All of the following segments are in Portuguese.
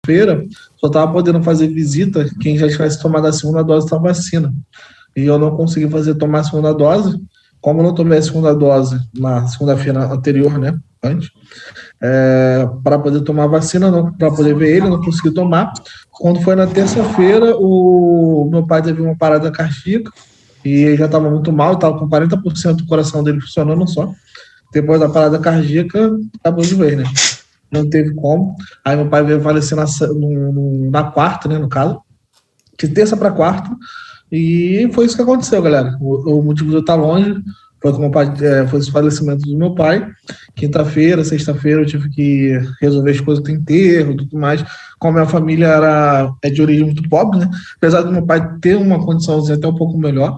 quarta-feira, só estava podendo fazer visita quem já tivesse tomado a segunda dose da vacina. E eu não consegui tomar a segunda dose. Como eu não tomei a segunda dose na segunda-feira anterior, né, antes, para poder tomar a vacina, para poder ver ele, eu não consegui tomar. Quando foi na terça-feira, o meu pai teve uma parada cardíaca e ele já estava muito mal, estava com 40% do coração dele funcionando só. Depois da parada cardíaca, acabou de ver, né? Não teve como. Aí meu pai veio falecer na quarta, né, no caso, de terça para quarta, e foi isso que aconteceu, galera. O motivo de eu estar longe foi que meu pai, foi o falecimento do meu pai. Quinta-feira, sexta-feira, eu tive que resolver as coisas do enterro e tudo mais. Como minha família é de origem muito pobre, né? Apesar do meu pai ter uma condição até um pouco melhor,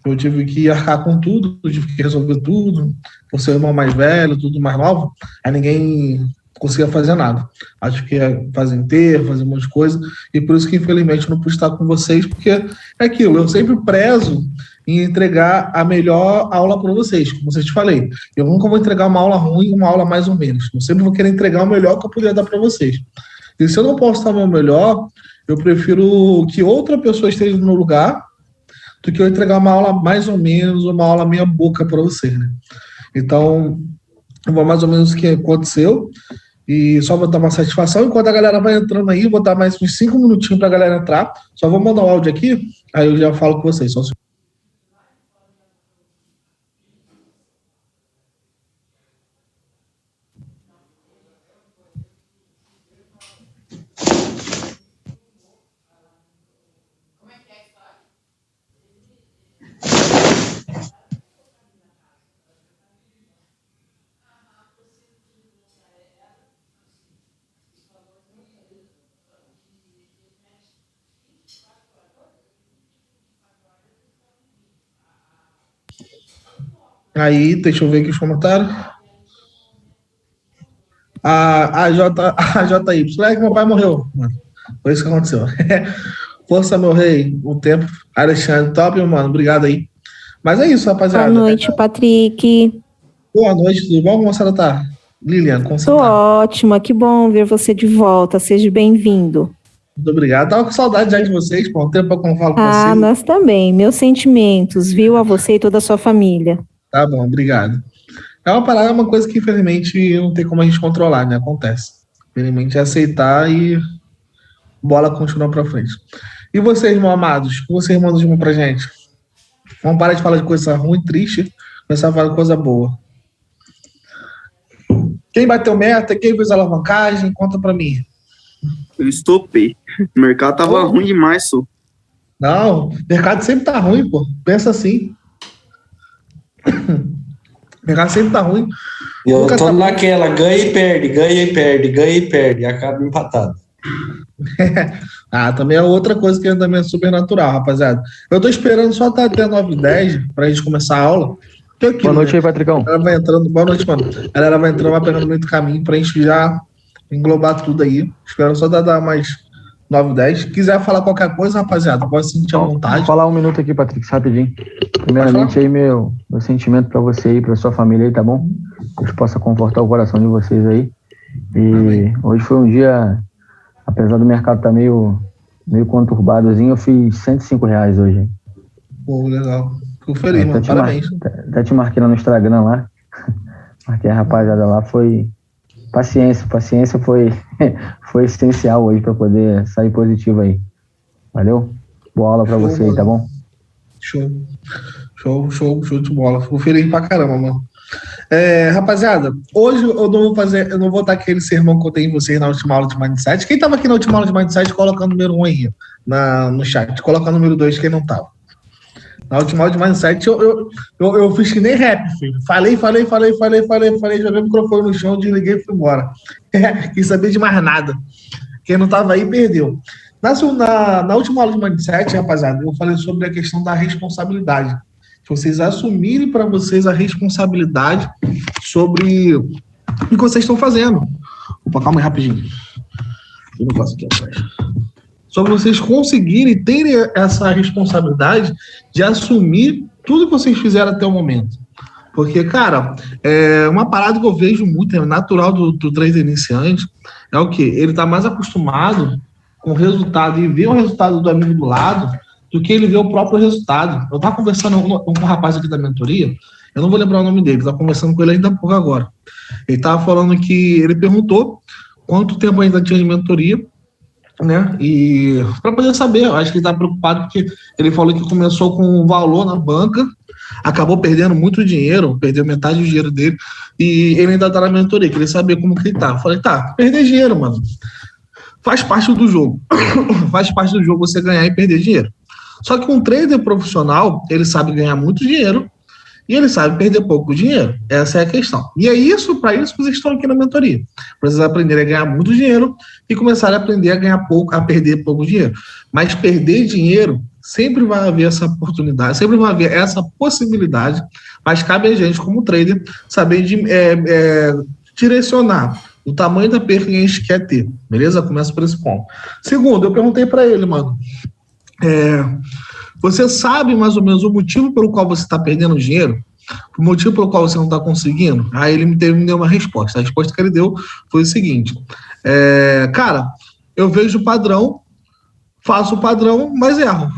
eu tive que arcar com tudo, eu tive que resolver tudo, por ser o irmão mais velho, tudo mais novo, aí ninguém conseguia fazer nada. Acho que ia fazer enterro, fazer um monte de coisa, e por isso que infelizmente eu não pude estar com vocês, porque é aquilo, eu sempre prezo em entregar a melhor aula para vocês, como eu te falei. Eu nunca vou entregar uma aula ruim, uma aula mais ou menos. Eu sempre vou querer entregar o melhor que eu puder dar para vocês. E se eu não posso dar o meu melhor, eu prefiro que outra pessoa esteja no meu lugar do que eu entregar uma aula mais ou menos, uma aula meia boca para vocês, né? Então, vou mais ou menos o que aconteceu e só vou dar uma satisfação. Enquanto a galera vai entrando aí, vou dar mais uns 5 minutinhos para a galera entrar. Só vou mandar o áudio aqui, aí eu já falo com vocês. Só... Aí, deixa eu ver aqui os comentários. A JY, é que meu pai morreu, mano. Foi isso que aconteceu. Força, meu rei, o tempo. Alexandre, top, mano. Obrigado aí. Mas é isso, rapaziada. Boa noite, Patrick. Boa noite, tudo bom? Como você tá? Lilian, como você Tô tá? ótima, que bom ver você de volta. Seja bem-vindo. Muito obrigado. Tava com saudade já de vocês, pô. Um tempo que eu não falo com Ah, vocês. nós também. Meus sentimentos, viu? A você e toda a sua família. Tá bom, obrigado. É uma parada, uma coisa que infelizmente não tem como a gente controlar, né? Acontece. Infelizmente é aceitar e bola continua pra frente. E vocês, meus amados? O que vocês mandam de bom pra gente? Vamos parar de falar de coisa ruim, triste, começar a falar de coisa boa. Quem bateu meta, quem fez alavancagem, conta pra mim. Eu estopei. O mercado tava ruim demais, só. Não, o mercado sempre tá ruim, pô. Pensa assim. O mercado sempre tá ruim. Eu tô tá... naquela, ganha e perde, ganha e perde, ganha e perde, acaba empatado. Também é outra coisa que também é super natural, rapaziada. Eu tô esperando só até 9h10 pra gente começar a aula. Boa noite aí, Patricão. Vai entrando, boa noite, mano. A galera vai entrando, vai pegando muito caminho pra gente já englobar tudo aí. Espero só dar mais 9h10. Se quiser falar qualquer coisa, rapaziada, pode se sentir à vontade. Vou falar um minuto aqui, Patrick, rapidinho. Primeiramente aí, meu sentimento pra você aí, pra sua família aí, tá bom? Deus possa confortar o coração de vocês aí. E amém. Hoje foi um dia, apesar do mercado estar meio conturbadozinho, eu fiz R$105 hoje. Hein? Pô, legal. Fico feliz, mano. Parabéns. Até te marquei lá no Instagram lá. Marquei a rapaziada lá, foi... Paciência foi essencial hoje para poder sair positivo aí. Valeu? Boa aula para você aí, tá bom? Show de bola. Fico feliz pra caramba, mano. Rapaziada, hoje eu não vou dar aquele sermão que eu tenho em vocês na última aula de Mindset. Quem tava aqui na última aula de Mindset, coloca o número 1 aí no chat. Coloca o número 2 quem não tava. Na última aula de Mindset, eu fiz que nem rap, filho. Falei, joguei o microfone no chão, desliguei e fui embora. Quis saber de mais nada. Quem não tava aí, perdeu. Na última aula de Mindset, rapaziada, eu falei sobre a questão da responsabilidade. Se vocês assumirem para vocês a responsabilidade sobre o que vocês estão fazendo. Opa, calma aí, rapidinho. Eu não posso aqui atrás. Sobre vocês conseguirem ter essa responsabilidade de assumir tudo que vocês fizeram até o momento. Porque, cara, uma parada que eu vejo muito, é natural do trader iniciante, é o quê? Ele tá mais acostumado com o resultado e ver o resultado do amigo do lado do que ele vê o próprio resultado. Eu tava conversando com um rapaz aqui da mentoria, eu não vou lembrar o nome dele, eu tava conversando com ele ainda há pouco agora. Ele tava falando que ele perguntou quanto tempo ainda tinha de mentoria, né? E para poder saber, eu acho que ele tá preocupado porque ele falou que começou com um valor na banca, acabou perdendo muito dinheiro, perdeu metade do dinheiro dele, e ele ainda tá na mentoria, queria saber como que ele tá. Eu falei, tá, perder dinheiro, mano, faz parte do jogo. Faz parte do jogo você ganhar e perder dinheiro. Só que um trader profissional, ele sabe ganhar muito dinheiro e ele sabe perder pouco dinheiro. Essa é a questão. E é isso, para isso que vocês estão aqui na mentoria. Para vocês aprenderem a ganhar muito dinheiro e começarem a aprender a ganhar pouco, a perder pouco dinheiro. Mas perder dinheiro, sempre vai haver essa oportunidade, sempre vai haver essa possibilidade, mas cabe a gente, como trader, saber direcionar o tamanho da perda que a gente quer ter, beleza? Começa por esse ponto. Segundo, eu perguntei para ele, mano, você sabe mais ou menos o motivo pelo qual você está perdendo dinheiro? O motivo pelo qual você não está conseguindo? Aí ele me deu uma resposta. A resposta que ele deu foi o seguinte, cara, eu vejo o padrão, faço o padrão, mas erro.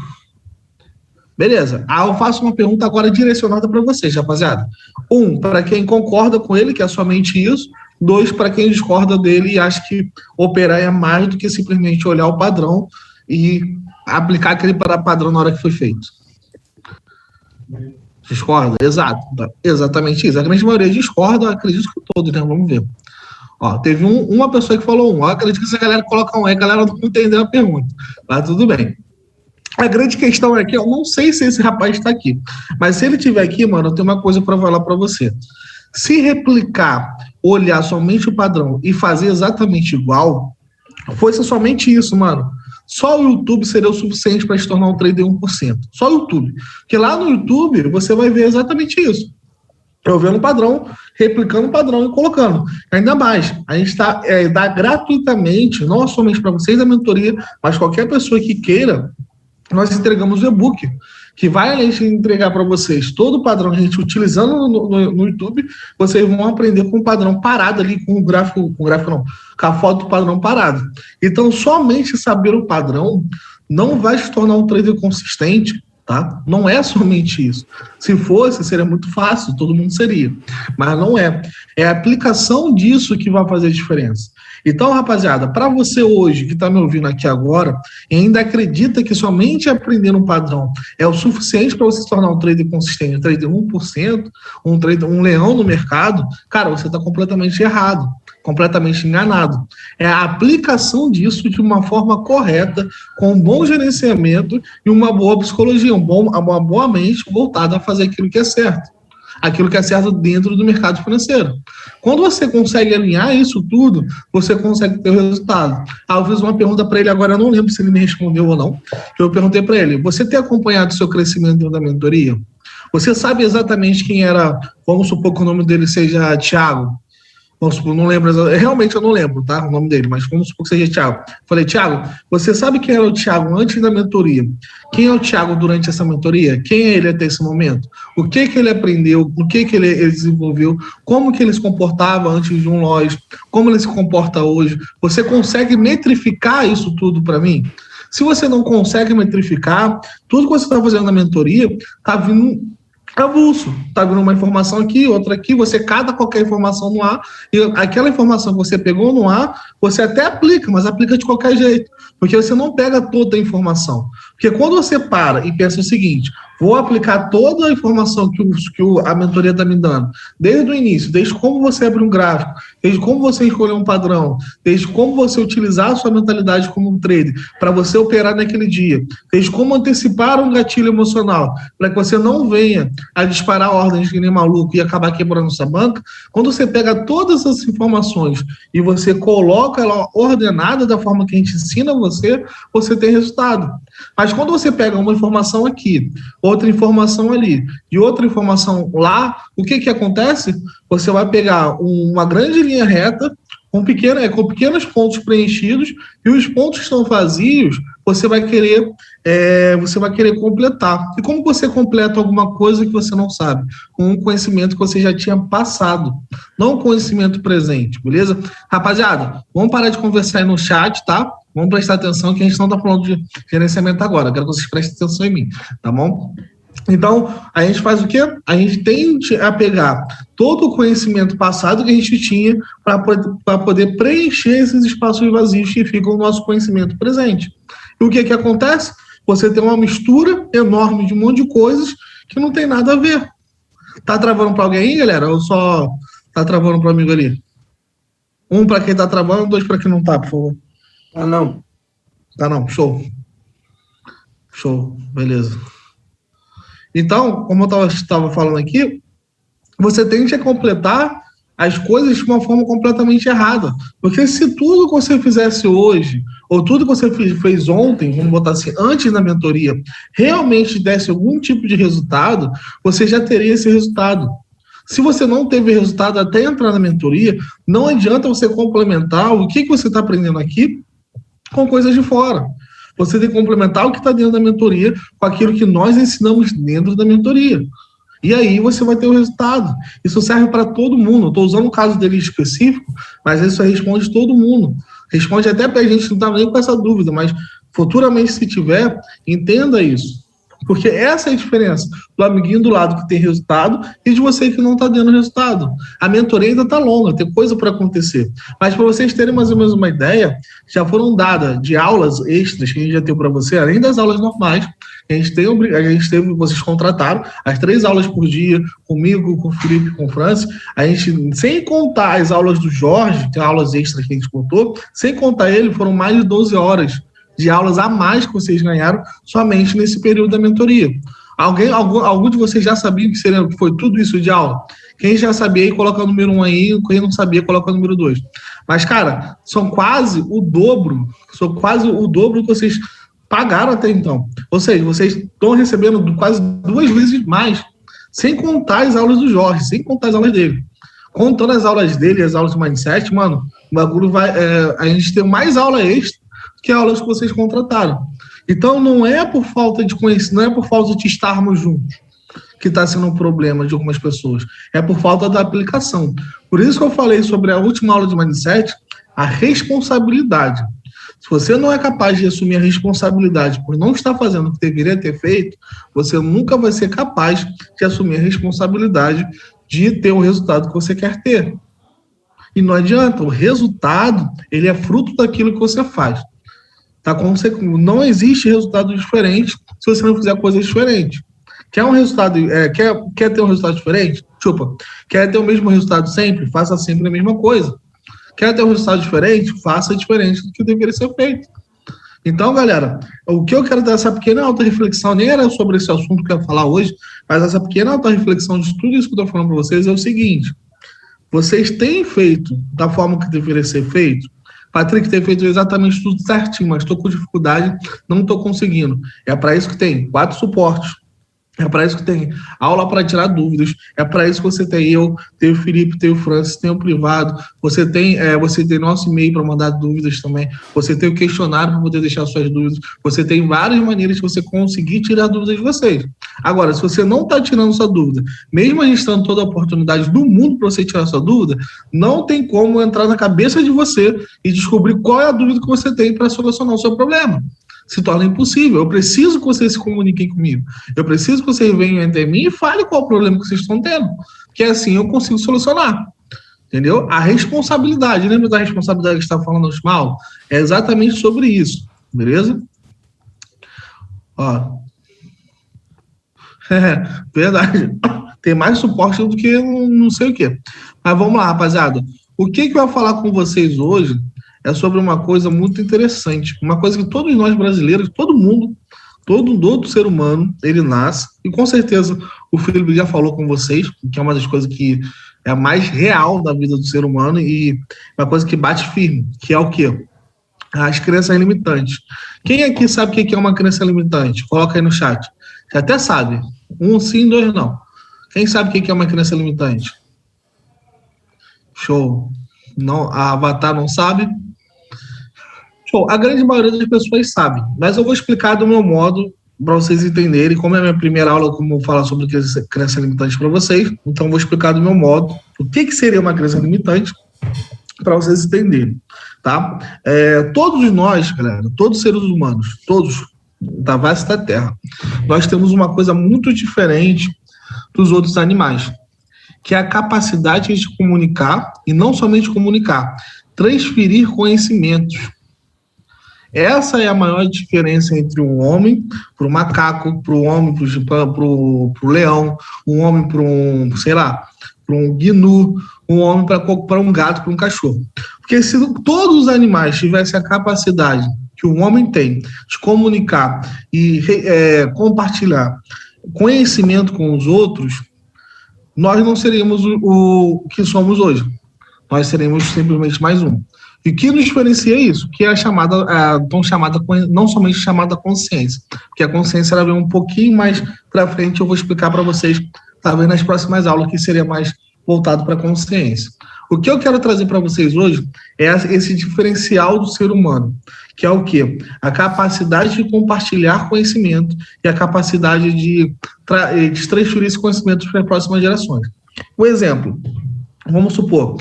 Beleza. Eu faço uma pergunta agora direcionada para vocês, rapaziada. 1, para quem concorda com ele, que é somente isso. 2, para quem discorda dele e acha que operar é mais do que simplesmente olhar o padrão e aplicar aquele padrão na hora que foi feito. Discorda? Exato. Exatamente isso. A grande maioria discorda, acredito que todos, né? Vamos ver. Ó, teve uma pessoa que falou 1. Eu acredito que se a galera coloca 1, a galera não entendeu a pergunta. Mas tudo bem. A grande questão é que eu não sei se esse rapaz está aqui. Mas se ele estiver aqui, mano, eu tenho uma coisa para falar para você. Se replicar, olhar somente o padrão e fazer exatamente igual, fosse somente isso, mano, só o YouTube seria o suficiente para se tornar um trader 1%. Só o YouTube. Porque lá no YouTube você vai ver exatamente isso. Eu vendo o padrão, replicando o padrão e colocando. Ainda mais, a gente dá gratuitamente, não somente para vocês da mentoria, mas qualquer pessoa que queira, nós entregamos o e-book, que vai a gente entregar para vocês todo o padrão que a gente utilizando no YouTube, vocês vão aprender com o padrão parado ali, com a foto do padrão parado. Então, somente saber o padrão não vai se tornar um trader consistente, tá? Não é somente isso. Se fosse, seria muito fácil, todo mundo seria. Mas não é. É a aplicação disso que vai fazer a diferença. Então, rapaziada, para você hoje que está me ouvindo aqui agora e ainda acredita que somente aprender um padrão é o suficiente para você se tornar um trader consistente, um trader 1%, um leão no mercado, cara, você está completamente errado, completamente enganado. É a aplicação disso de uma forma correta, com um bom gerenciamento e uma boa psicologia, uma boa mente voltada a fazer aquilo que é certo. Aquilo que é certo dentro do mercado financeiro. Quando você consegue alinhar isso tudo, você consegue ter o resultado. Eu fiz uma pergunta para ele agora, eu não lembro se ele me respondeu ou não. Eu perguntei para ele, você tem acompanhado o seu crescimento dentro da mentoria? Você sabe exatamente quem era, vamos supor que o nome dele seja Thiago? Vamos supor, não lembro, realmente eu não lembro, tá? O nome dele, mas vamos supor que seja Thiago. Falei, Thiago, você sabe quem era o Thiago antes da mentoria? Quem é o Thiago durante essa mentoria? Quem é ele até esse momento? O que ele aprendeu? O que ele desenvolveu? Como que ele se comportava antes de um loja? Como ele se comporta hoje? Você consegue metrificar isso tudo para mim? Se você não consegue metrificar, tudo que você está fazendo na mentoria está vindo avulso, tá vindo uma informação aqui, outra aqui, você cata qualquer informação no ar, e aquela informação que você pegou no ar, você até aplica, mas aplica de qualquer jeito, porque você não pega toda a informação. Porque quando você para e pensa o seguinte, vou aplicar toda a informação que a mentoria está me dando, desde o início, desde como você abrir um gráfico, desde como você escolher um padrão, desde como você utilizar a sua mentalidade como um trader, para você operar naquele dia, desde como antecipar um gatilho emocional, para que você não venha a disparar ordens que nem maluco e acabar quebrando sua banca. Quando você pega todas essas informações e você coloca ela ordenada da forma que a gente ensina você tem resultado. Mas quando você pega uma informação aqui, outra informação ali e outra informação lá, o que acontece? Você vai pegar uma grande linha reta, com pequenos pontos preenchidos, e os pontos que estão vazios, você vai querer completar. E como você completa alguma coisa que você não sabe? Com um conhecimento que você já tinha passado, não um conhecimento presente, beleza? Rapaziada, vamos parar de conversar aí no chat, tá? Vamos prestar atenção que a gente não está falando de gerenciamento agora. Quero que vocês prestem atenção em mim, tá bom? Então, a gente faz o quê? A gente tende a pegar todo o conhecimento passado que a gente tinha para poder preencher esses espaços vazios que ficam no nosso conhecimento presente. E o que acontece? Você tem uma mistura enorme de um monte de coisas que não tem nada a ver. Tá travando para alguém aí, galera? Ou só tá travando para o amigo ali? Um para quem tá travando, dois para quem não tá, por favor. Ah, não. Tá não, show. Show, beleza. Então, como eu estava falando aqui, você tende a completar as coisas de uma forma completamente errada. Porque se tudo que você fizesse hoje, ou tudo que você fez ontem, vamos botar assim, antes da mentoria, realmente desse algum tipo de resultado, você já teria esse resultado. Se você não teve resultado até entrar na mentoria, não adianta você complementar o que você está aprendendo aqui com coisas de fora. Você tem que complementar o que está dentro da mentoria com aquilo que nós ensinamos dentro da mentoria. E aí você vai ter o resultado. Isso serve para todo mundo. Estou usando o caso dele específico, mas isso responde todo mundo. Responde até para a gente não estar nem com essa dúvida, mas futuramente, se tiver, entenda isso. Porque essa é a diferença do amiguinho do lado que tem resultado e de você que não está dando resultado. A mentoria ainda está longa, tem coisa para acontecer. Mas para vocês terem mais ou menos uma ideia, já foram dadas de aulas extras que a gente já tem para você, além das aulas normais, vocês contrataram as 3 aulas por dia, comigo, com o Felipe, com o Francis, a gente, sem contar as aulas do Jorge, que é aulas extras que a gente contou, sem contar ele, foram mais de 12 horas de aulas a mais que vocês ganharam somente nesse período da mentoria. Algum de vocês já sabia que foi tudo isso de aula? Quem já sabia aí, coloca o número 1 aí, quem não sabia, coloca o número 2. Mas, cara, são quase o dobro que vocês pagaram até então. Ou seja, vocês estão recebendo quase 2 vezes mais, sem contar as aulas do Jorge, sem contar as aulas dele. Contando as aulas dele e as aulas do Mindset, mano, o bagulho vai... a gente tem mais aula extra que aulas que vocês contrataram. Então, não é por falta de conhecimento, não é por falta de estarmos juntos que está sendo um problema de algumas pessoas. É por falta da aplicação. Por isso que eu falei sobre a última aula de Mindset, a responsabilidade. Se você não é capaz de assumir a responsabilidade por não estar fazendo o que deveria ter feito, você nunca vai ser capaz de assumir a responsabilidade de ter o resultado que você quer ter. E não adianta, o resultado, ele é fruto daquilo que você faz. Tá? Não existe resultado diferente se você não fizer coisas diferentes. Quer um resultado, quer ter um resultado diferente? Quer ter o mesmo resultado sempre? Faça sempre a mesma coisa. Quer ter um resultado diferente? Faça diferente do que deveria ser feito. Então, galera, o que eu quero dar essa pequena auto-reflexão, nem era sobre esse assunto que eu ia falar hoje, mas essa pequena auto-reflexão de tudo isso que eu estou falando para vocês é o seguinte: vocês têm feito da forma que deveria ser feito? Patrick tem feito exatamente tudo certinho, mas estou com dificuldade, não estou conseguindo. É para isso que tem 4 suportes. É para isso que tem aula para tirar dúvidas. É para isso que você tem eu, tem o Felipe, tem o Francis, tem o privado. Você tem nosso e-mail para mandar dúvidas também. Você tem o questionário para poder deixar suas dúvidas. Você tem várias maneiras de você conseguir tirar dúvidas de vocês. Agora, se você não está tirando sua dúvida, mesmo a gente dando toda a oportunidade do mundo para você tirar sua dúvida, não tem como entrar na cabeça de você e descobrir qual é a dúvida que você tem para solucionar o seu problema. Se torna impossível. Eu preciso que vocês se comuniquem comigo. Eu preciso que vocês venham até mim e falem qual é o problema que vocês estão tendo. Que assim eu consigo solucionar. Entendeu? A responsabilidade. Lembra da responsabilidade que você está falando mal? É exatamente sobre isso. Beleza? Ó. Verdade. Tem mais suporte do que não sei o quê. Mas vamos lá, rapaziada. O que eu vou falar com vocês hoje é sobre uma coisa muito interessante, uma coisa que todos nós brasileiros, todo ser humano, ele nasce, e com certeza o Felipe já falou com vocês, que é uma das coisas que é a mais real da vida do ser humano e uma coisa que bate firme, que é o quê? As crenças limitantes. Quem aqui sabe o que é uma crença limitante? Coloca aí no chat. Você até sabe. 1 sim, 2 não. Quem sabe o que é uma crença limitante? Show. Não, a Avatar não sabe? Show. A grande maioria das pessoas sabe, mas eu vou explicar do meu modo para vocês entenderem. Como é a minha primeira aula, como eu vou falar sobre crença limitante para vocês, então eu vou explicar do meu modo o que seria uma crença limitante para vocês entenderem, tá? Todos nós, galera, todos os seres humanos, todos da face da Terra, nós temos uma coisa muito diferente dos outros animais, que é a capacidade de comunicar, e não somente comunicar, transferir conhecimentos. Essa é a maior diferença entre um homem para o macaco, para o homem para o leão, um homem para um, sei lá, para um gnu, um homem para um gato, para um cachorro. Porque se todos os animais tivessem a capacidade que o homem tem de comunicar e compartilhar conhecimento com os outros, nós não seríamos o que somos hoje. Nós seremos simplesmente mais um. E o que nos diferencia isso? Que é a chamada, não somente chamada consciência, porque a consciência ela vem um pouquinho mais para frente, eu vou explicar para vocês, talvez nas próximas aulas, que seria mais voltado para a consciência. O que eu quero trazer para vocês hoje é esse diferencial do ser humano, que é o quê? A capacidade de compartilhar conhecimento e a capacidade de transferir esse conhecimento para as próximas gerações. Um exemplo, vamos supor,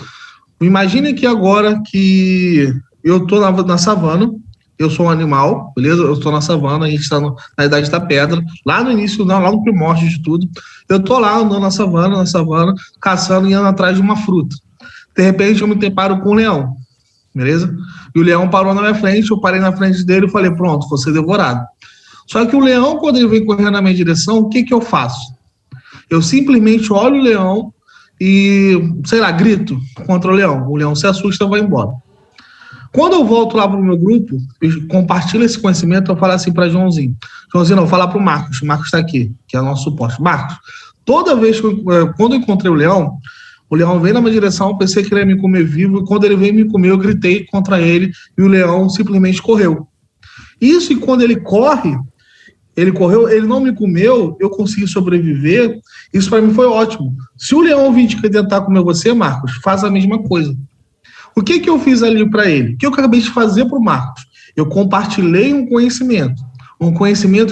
imagine que agora que eu estou na savana, eu sou um animal, beleza? Eu estou na savana, a gente está na Idade da Pedra, lá no início, lá no primórdio de tudo. Eu estou lá andando na savana, caçando e indo atrás de uma fruta. De repente, eu me deparo com um leão, beleza? E o leão parou na minha frente, eu parei na frente dele e falei, pronto, vou ser devorado. Só que o leão, quando ele vem correndo na minha direção, o que eu faço? Eu simplesmente olho o leão e, sei lá, grito contra o leão se assusta e vai embora. Quando eu volto lá para o meu grupo, eu compartilho esse conhecimento, eu falo assim para Joãozinho, não, eu vou falar para o Marcos está aqui, que é o nosso suporte. Marcos, toda vez quando eu encontrei o leão veio na minha direção, eu pensei que ele ia me comer vivo, e quando ele veio me comer, eu gritei contra ele, e o leão simplesmente correu. Isso, e quando ele correu, ele não me comeu, eu consegui sobreviver, isso para mim foi ótimo. Se o leão vir tentar comer você, Marcos, faz a mesma coisa. O que eu fiz ali para ele? O que eu acabei de fazer para o Marcos? Eu compartilhei um conhecimento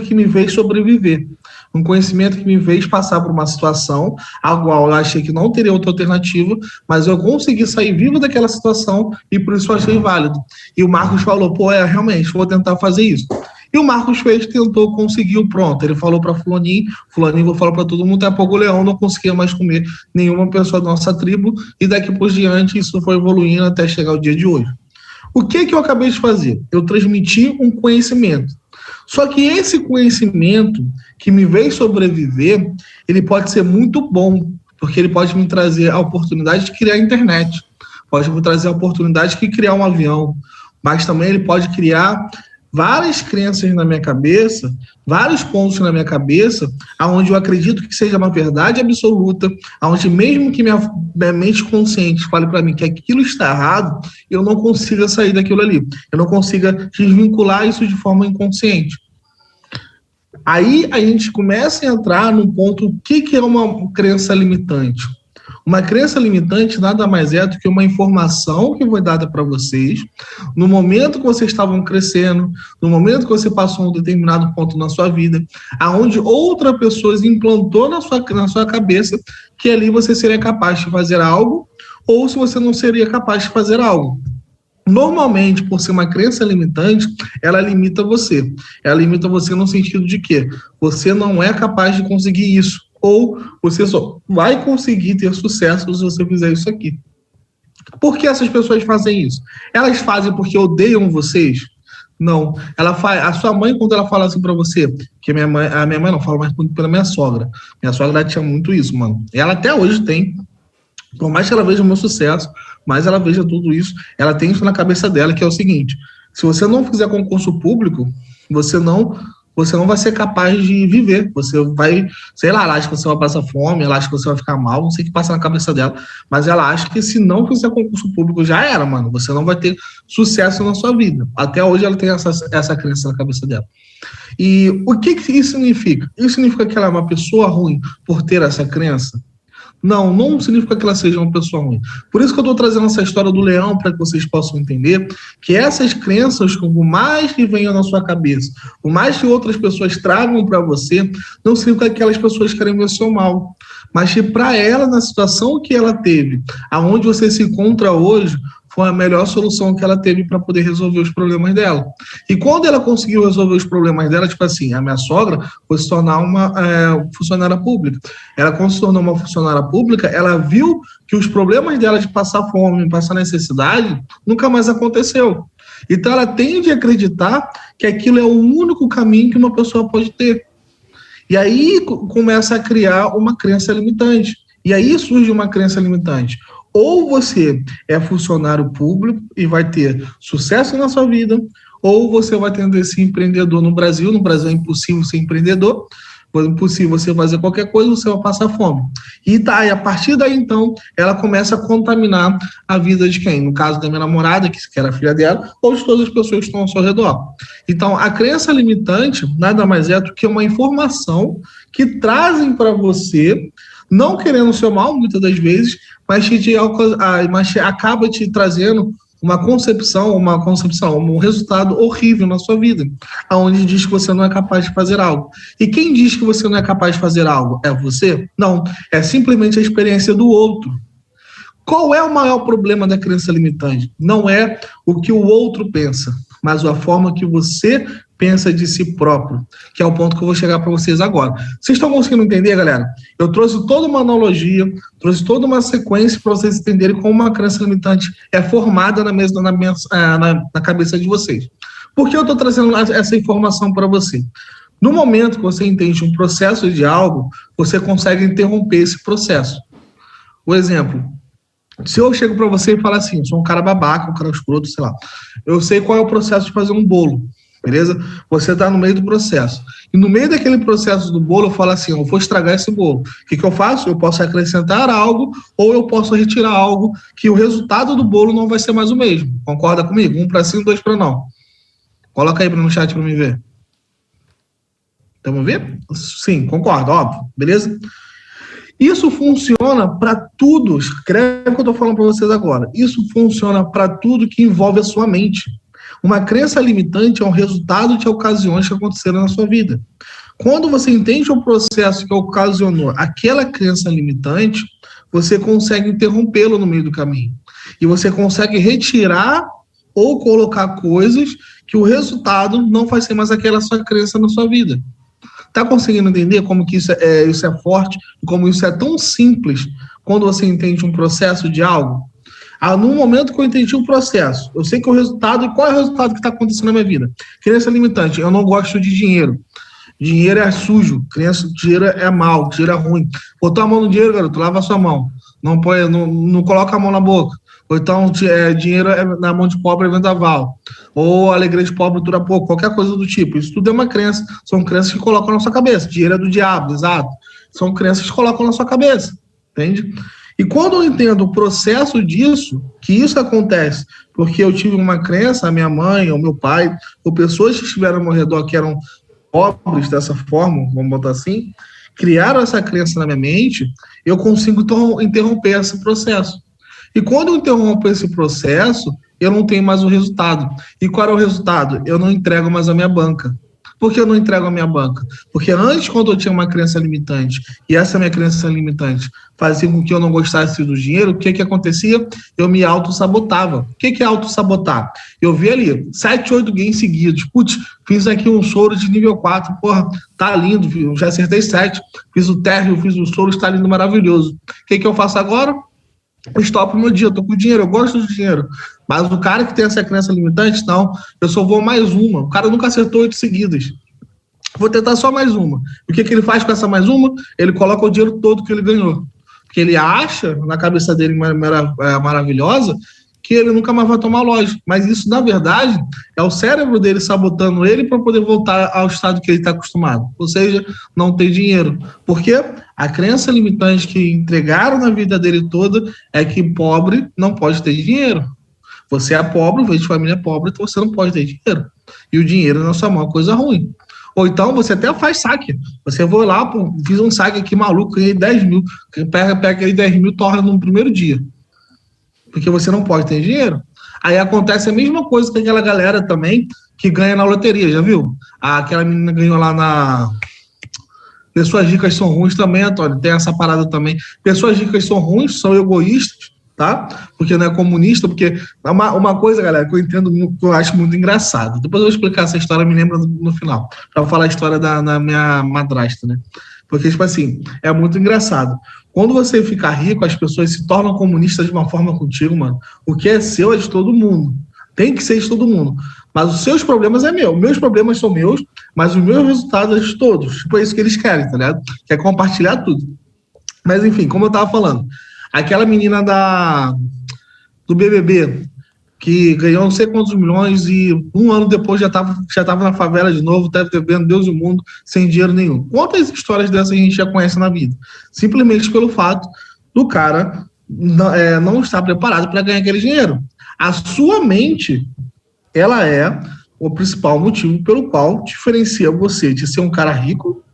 que me fez sobreviver, um conhecimento que me fez passar por uma situação a qual eu achei que não teria outra alternativa, mas eu consegui sair vivo daquela situação e por isso eu achei válido. E o Marcos falou, realmente, vou tentar fazer isso. E o Marcos tentou, conseguiu, pronto. Ele falou para Fulaninho vou falar para todo mundo, daqui a pouco o leão não conseguia mais comer nenhuma pessoa da nossa tribo, e daqui por diante isso foi evoluindo até chegar o dia de hoje. O que eu acabei de fazer? Eu transmiti um conhecimento. Só que esse conhecimento que me veio sobreviver, ele pode ser muito bom, porque ele pode me trazer a oportunidade de criar a internet, pode me trazer a oportunidade de criar um avião, mas também ele pode criar várias crenças na minha cabeça, vários pontos na minha cabeça, onde eu acredito que seja uma verdade absoluta, onde mesmo que minha mente consciente fale para mim que aquilo está errado, eu não consiga sair daquilo ali, eu não consiga desvincular isso de forma inconsciente. Aí a gente começa a entrar num ponto, o que é uma crença limitante? Uma crença limitante nada mais é do que uma informação que foi dada para vocês no momento que vocês estavam crescendo, no momento que você passou um determinado ponto na sua vida, aonde outra pessoa implantou na sua cabeça que ali você seria capaz de fazer algo, ou se você não seria capaz de fazer algo. Normalmente, por ser uma crença limitante, ela limita você. Ela limita você no sentido de que você não é capaz de conseguir isso, ou você só vai conseguir ter sucesso se você fizer isso aqui. Por que essas pessoas fazem isso? Elas fazem porque odeiam vocês? Não. A sua mãe, quando ela fala assim pra você, que a minha mãe não fala mais pela minha sogra. Minha sogra tinha muito isso, mano. Ela até hoje tem. Por mais que ela veja o meu sucesso, mas ela veja tudo isso, ela tem isso na cabeça dela, que é o seguinte: se você não fizer concurso público, você não vai ser capaz de viver. Você vai, sei lá, ela acha que você vai passar fome, ela acha que você vai ficar mal, não sei o que passa na cabeça dela, mas ela acha que se não fizer concurso público, já era, mano. Você não vai ter sucesso na sua vida. Até hoje ela tem essa crença na cabeça dela. E o que isso significa? Isso significa que ela é uma pessoa ruim por ter essa crença? Não significa que ela seja uma pessoa ruim. Por isso que eu estou trazendo essa história do leão, para que vocês possam entender que essas crenças, por mais que venham na sua cabeça, por mais que outras pessoas tragam para você, não significa que aquelas pessoas querem ver o seu mal. Mas que para ela, na situação que ela teve, aonde você se encontra hoje, foi a melhor solução que ela teve para poder resolver os problemas dela. E quando ela conseguiu resolver os problemas dela, tipo assim, a minha sogra foi se tornar uma funcionária pública. Ela, quando se tornou uma funcionária pública, ela viu que os problemas dela de passar fome, passar necessidade, nunca mais aconteceu. Então ela tende a acreditar que aquilo é o único caminho que uma pessoa pode ter. E aí começa a criar uma crença limitante. E aí surge uma crença limitante. Ou você é funcionário público e vai ter sucesso na sua vida, ou você vai ter esse empreendedor no Brasil. No Brasil é impossível ser empreendedor, é impossível você fazer qualquer coisa, você vai passar fome. E a partir daí, então, ela começa a contaminar a vida de quem? No caso da minha namorada, que era filha dela, ou de todas as pessoas que estão ao seu redor. Então, a crença limitante nada mais é do que uma informação que trazem para você, não querendo o seu mal, muitas das vezes, mas acaba te trazendo um resultado horrível na sua vida, onde diz que você não é capaz de fazer algo. E quem diz que você não é capaz de fazer algo? É você? Não, é simplesmente a experiência do outro. Qual é o maior problema da crença limitante? Não é o que o outro pensa, mas a forma que você pensa de si próprio, que é o ponto que eu vou chegar para vocês agora. Vocês estão conseguindo entender, galera? Eu trouxe toda uma analogia, trouxe toda uma sequência para vocês entenderem como uma crença limitante é formada na cabeça de vocês. Por que eu estou trazendo essa informação para você? No momento que você entende um processo de algo, você consegue interromper esse processo. O exemplo, se eu chego para você e falar assim, eu sou um cara babaca, um cara escroto, sei lá, eu sei qual é o processo de fazer um bolo. Beleza? Você está no meio do processo. E no meio daquele processo do bolo, eu falo assim, eu vou estragar esse bolo. O que eu faço? Eu posso acrescentar algo ou eu posso retirar algo que o resultado do bolo não vai ser mais o mesmo. Concorda comigo? 1 para sim, 2 para não. Coloca aí no chat para me ver. Estamos vendo? Sim, concordo, óbvio. Beleza? Isso funciona para tudo. Escreve o que eu estou falando para vocês agora. Isso funciona para tudo que envolve a sua mente. Uma crença limitante é um resultado de ocasiões que aconteceram na sua vida. Quando você entende o processo que ocasionou aquela crença limitante, você consegue interrompê-lo no meio do caminho. E você consegue retirar ou colocar coisas que o resultado não vai ser mais aquela sua crença na sua vida. Está conseguindo entender como que isso é forte e como isso é tão simples quando você entende um processo de algo? No momento que eu entendi o processo, eu sei que o resultado, e qual é o resultado que está acontecendo na minha vida? Crença limitante, eu não gosto de dinheiro. Dinheiro é sujo, dinheiro é mal, dinheiro é ruim. Botou a mão no dinheiro, garoto, lava a sua mão. Não coloca a mão na boca. Ou então, dinheiro na mão de pobre é vendaval. Ou alegria de pobre dura pouco, qualquer coisa do tipo. Isso tudo é uma crença, são crenças que colocam na sua cabeça. Dinheiro é do diabo, exato. São crenças que colocam na sua cabeça, entende? E quando eu entendo o processo disso, que isso acontece porque eu tive uma crença, a minha mãe, ou meu pai, ou pessoas que estiveram ao meu redor que eram pobres dessa forma, vamos botar assim, criaram essa crença na minha mente, eu consigo interromper esse processo. E quando eu interrompo esse processo, eu não tenho mais o resultado. E qual é o resultado? Eu não entrego mais a minha banca. Por que eu não entrego a minha banca? Porque antes, quando eu tinha uma crença limitante, e essa minha crença limitante fazia com que eu não gostasse do dinheiro, o que acontecia? Eu me auto-sabotava. O que é auto-sabotar? Eu vi ali 7, 8 games seguidos. Putz, fiz aqui um soro de nível 4. Porra, tá lindo, filho. Já acertei 7. Fiz o térreo, fiz o soro, está lindo, maravilhoso. O que eu faço agora? Eu estopo meu dia, eu tô com dinheiro, eu gosto do dinheiro. Mas o cara que tem essa crença limitante, não, eu só vou mais uma. O cara nunca acertou 8 seguidas. Vou tentar só mais uma. O que ele faz com essa mais uma? Ele coloca o dinheiro todo que ele ganhou. Porque ele acha, na cabeça dele maravilhosa, que ele nunca mais vai tomar loja. Mas isso, na verdade, é o cérebro dele sabotando ele para poder voltar ao estado que ele está acostumado. Ou seja, não ter dinheiro. Por quê? A crença limitante que entregaram na vida dele toda é que pobre não pode ter dinheiro. Você é pobre, veio de família pobre, então você não pode ter dinheiro. E o dinheiro na sua mão é coisa ruim. Ou então você até faz saque. Você vai lá, pô, fiz um saque aqui maluco, ganhei 10 mil. Pega aquele 10 mil, torna no primeiro dia. Porque você não pode ter dinheiro. Aí acontece a mesma coisa com aquela galera também que ganha na loteria, já viu? Aquela menina ganhou lá na... Pessoas ricas são ruins também, Antônio. Tem essa parada também. Pessoas ricas são ruins, são egoístas, tá? Porque não é comunista, porque uma coisa, galera, que eu entendo, que eu acho muito engraçado. Depois eu vou explicar essa história, me lembra no final, para falar a história da minha madrasta, né? Porque, tipo assim, é muito engraçado. Quando você fica rico, as pessoas se tornam comunistas de uma forma contigo, mano. O que é seu é de todo mundo. Tem que ser de todo mundo. Mas os seus problemas é meu. Meus problemas são meus, mas os meus resultados é de todos. Tipo, é isso que eles querem, tá ligado? Quer compartilhar tudo. Mas, enfim, como eu tava falando, aquela menina do BBB, que ganhou não sei quantos milhões e um ano depois já tava na favela de novo, tá devendo Deus e o mundo, sem dinheiro nenhum. Quantas histórias dessas a gente já conhece na vida? Simplesmente pelo fato do cara não estar preparado para ganhar aquele dinheiro. A sua mente, ela é o principal motivo pelo qual diferencia você de ser um cara rico,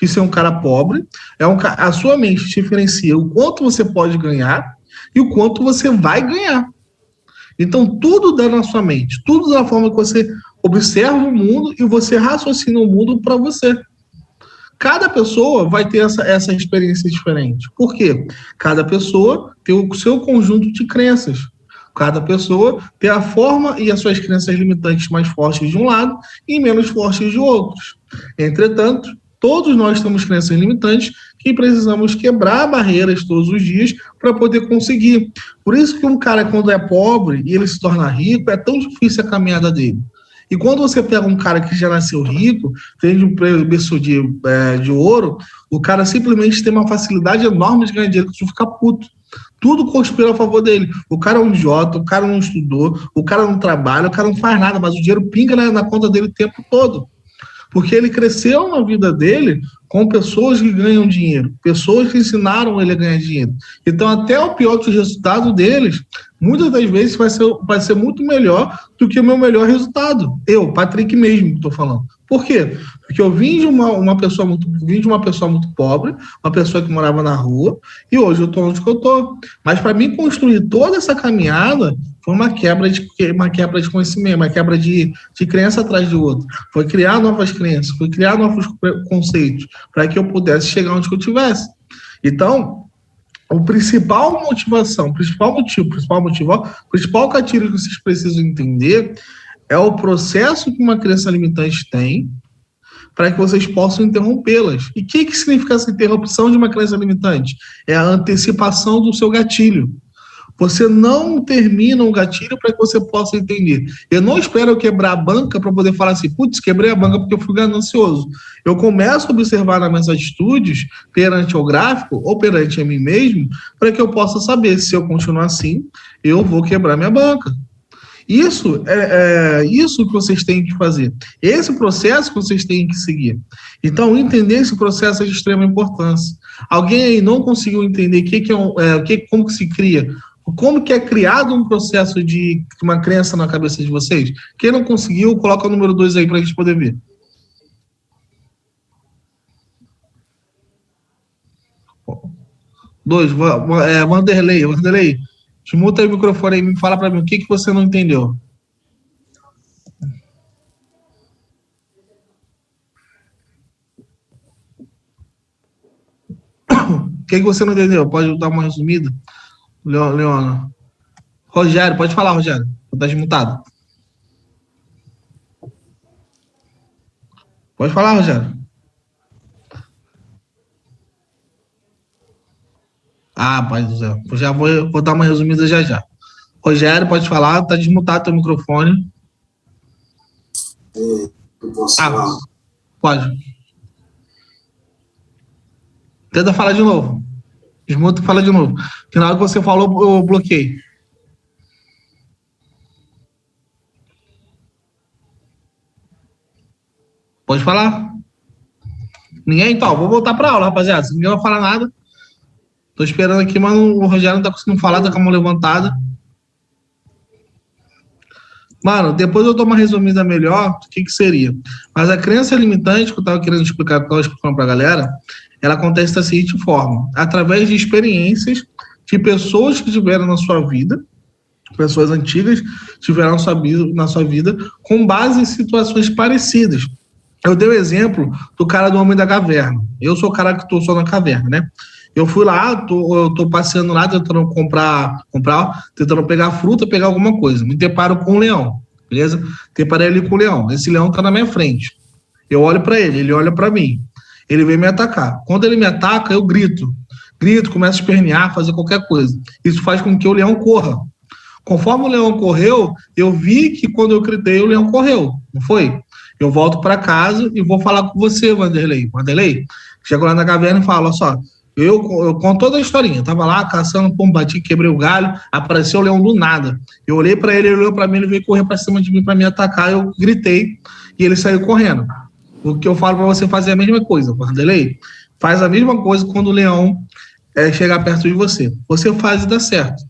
de ser um cara pobre. A sua mente diferencia o quanto você pode ganhar e o quanto você vai ganhar. Então, tudo dá na sua mente, tudo da forma que você observa o mundo e você raciocina o mundo para você. Cada pessoa vai ter essa experiência diferente. Por quê? Cada pessoa tem o seu conjunto de crenças. Cada pessoa tem a forma e as suas crenças limitantes mais fortes de um lado e menos fortes de outros. Entretanto, todos nós temos crenças limitantes que precisamos quebrar barreiras todos os dias para poder conseguir. Por isso que um cara, quando é pobre e ele se torna rico, é tão difícil a caminhada dele. E quando você pega um cara que já nasceu rico, vem de um berço de ouro, o cara simplesmente tem uma facilidade enorme de ganhar dinheiro, que você fica puto. Tudo conspira a favor dele. O cara é um idiota, o cara não estudou, o cara não trabalha, o cara não faz nada, mas o dinheiro pinga na conta dele o tempo todo. Porque ele cresceu na vida dele com pessoas que ganham dinheiro, pessoas que ensinaram ele a ganhar dinheiro. Então, até o pior dos resultados deles, muitas das vezes vai ser muito melhor do que o meu melhor resultado. Eu, Patrick mesmo, estou falando. Por quê? Porque eu vim de uma pessoa muito pobre, uma pessoa que morava na rua, e hoje eu estou onde eu estou. Mas para mim construir toda essa caminhada foi uma quebra de conhecimento, uma quebra de crença atrás de outra. Foi criar novas crenças, foi criar novos conceitos, para que eu pudesse chegar onde eu estivesse. Então, o principal gatilho que vocês precisam entender é o processo que uma crença limitante tem para que vocês possam interrompê-las. E o que significa essa interrupção de uma crença limitante? É a antecipação do seu gatilho. Você não termina um gatilho para que você possa entender. Eu não espero eu quebrar a banca para poder falar assim, putz, quebrei a banca porque eu fui ganancioso. Eu começo a observar nas minhas atitudes perante o gráfico ou perante a mim mesmo para que eu possa saber se eu continuar assim, eu vou quebrar minha banca. Isso isso que vocês têm que fazer. Esse processo que vocês têm que seguir. Então, entender esse processo é de extrema importância. Alguém aí não conseguiu entender como que se cria? Como que é criado um processo de uma crença na cabeça de vocês? Quem não conseguiu, coloca o número 2 aí para a gente poder ver. Dois, Vanderlei, desmuta aí o microfone aí, me fala para mim, o que você não entendeu? O que você não entendeu? Pode dar uma resumida? Leona. Rogério, pode falar, Rogério. Tá desmutado. Pode falar, Rogério. Ah, pai do céu. Eu já vou dar uma resumida já. Rogério, pode falar. Tá desmutado teu microfone. Eu posso falar? Pode. Tenta falar de novo. Desmuta e fala de novo. Porque na hora que você falou, eu bloqueei. Pode falar? Ninguém? Então, vou voltar para aula, rapaziada. Se ninguém vai falar nada. Tô esperando aqui, mas o Rogério não tá conseguindo falar, tá com a mão levantada. Mano, depois eu dou uma resumida melhor do que seria. Mas a crença limitante que eu estava querendo explicar, que eu estava explicando para a galera, ela acontece da seguinte forma: através de experiências de pessoas que tiveram na sua vida, pessoas antigas tiveram na sua vida, com base em situações parecidas. Eu dei o exemplo do cara do Homem da Caverna. Eu sou o cara que estou só na caverna, né? Eu fui lá, eu tô passeando lá, tentando tentando pegar fruta, pegar alguma coisa. Me deparo com um leão, beleza? Deparei ali com o leão. Esse leão tá na minha frente. Eu olho para ele olha para mim. Ele vem me atacar. Quando ele me ataca, eu grito, começo a espernear, fazer qualquer coisa. Isso faz com que o leão corra. Conforme o leão correu, eu vi que quando eu gritei, o leão correu, não foi? Eu volto para casa e vou falar com você, Vanderlei. Chego lá na caverna e falo, olha só, eu conto toda a historinha. Tava lá caçando, bati, quebrei o galho, apareceu o leão do nada. Eu olhei para ele olhou para mim, ele veio correr para cima de mim para me atacar, eu gritei e ele saiu correndo. O que eu falo para você fazer é a mesma coisa, Vanderlei. Faz a mesma coisa quando o leão chegar perto de você. Você faz e dá certo.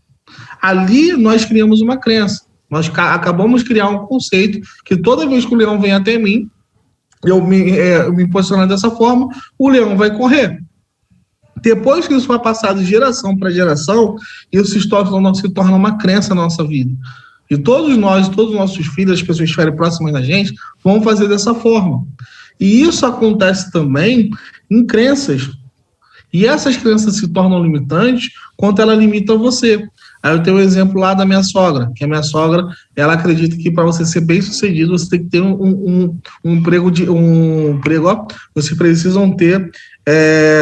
Ali nós criamos uma crença. Nós acabamos de criar um conceito que toda vez que o leão vem até mim, eu me posicionando dessa forma, o leão vai correr. Depois que isso vai passar de geração para geração, isso se torna uma crença na nossa vida. E todos os nossos filhos, as pessoas que estiverem próximas da gente, vão fazer dessa forma. E isso acontece também em crenças. E essas crenças se tornam limitantes quando ela limita você. Aí eu tenho um exemplo lá da minha sogra, que a minha sogra, ela acredita que para você ser bem sucedido, você tem que ter um emprego, vocês precisam ter,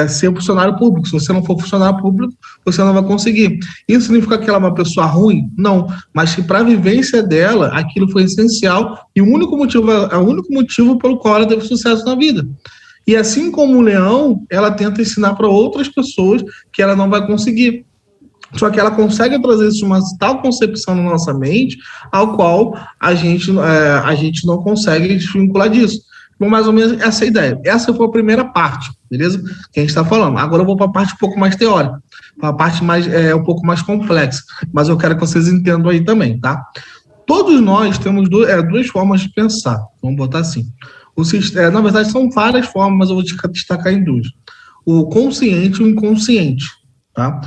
ser funcionário público. Se você não for funcionário público, você não vai conseguir. Isso significa que ela é uma pessoa ruim? Não, mas que para a vivência dela, aquilo foi essencial e o único motivo pelo qual ela teve sucesso na vida. E assim como o leão, ela tenta ensinar para outras pessoas que ela não vai conseguir. Só que ela consegue trazer isso uma tal concepção na nossa mente, ao qual a gente não consegue desvincular disso. Então, mais ou menos essa é a ideia. Essa foi a primeira parte, beleza? Que a gente está falando. Agora eu vou para a parte um pouco mais teórica, para a parte um pouco mais complexa. Mas eu quero que vocês entendam aí também, tá? Todos nós temos duas formas de pensar. Vamos botar assim. Na verdade, são várias formas, mas eu vou destacar em duas. O consciente e o inconsciente, tá?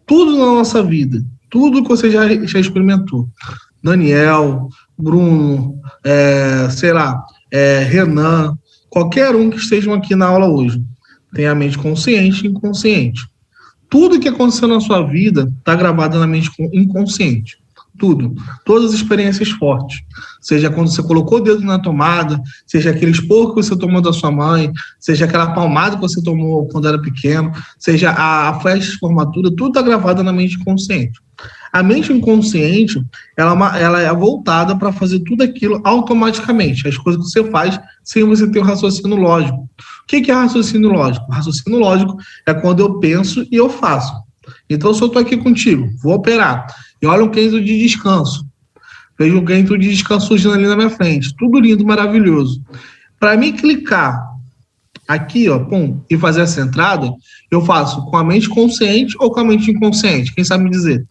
Tudo na nossa vida, tudo que você já experimentou. Daniel, Bruno, Renan, qualquer um que estejam aqui na aula hoje, tem a mente consciente e inconsciente. Tudo que aconteceu na sua vida está gravado na mente inconsciente. Tudo. Todas as experiências fortes. Seja quando você colocou o dedo na tomada, seja aquele esporro que você tomou da sua mãe, seja aquela palmada que você tomou quando era pequeno, seja a festa de formatura, tudo está gravado na mente inconsciente. A mente inconsciente, ela é voltada para fazer tudo aquilo automaticamente, as coisas que você faz sem você ter um raciocínio lógico. O que é raciocínio lógico? Raciocínio lógico é quando eu penso e eu faço. Então, se eu estou aqui contigo, vou operar, e olha um centro de descanso, vejo um centro de descanso surgindo ali na minha frente, tudo lindo, maravilhoso. Para mim clicar aqui, ó, pum, e fazer essa entrada, eu faço com a mente consciente ou com a mente inconsciente? Quem sabe me dizer?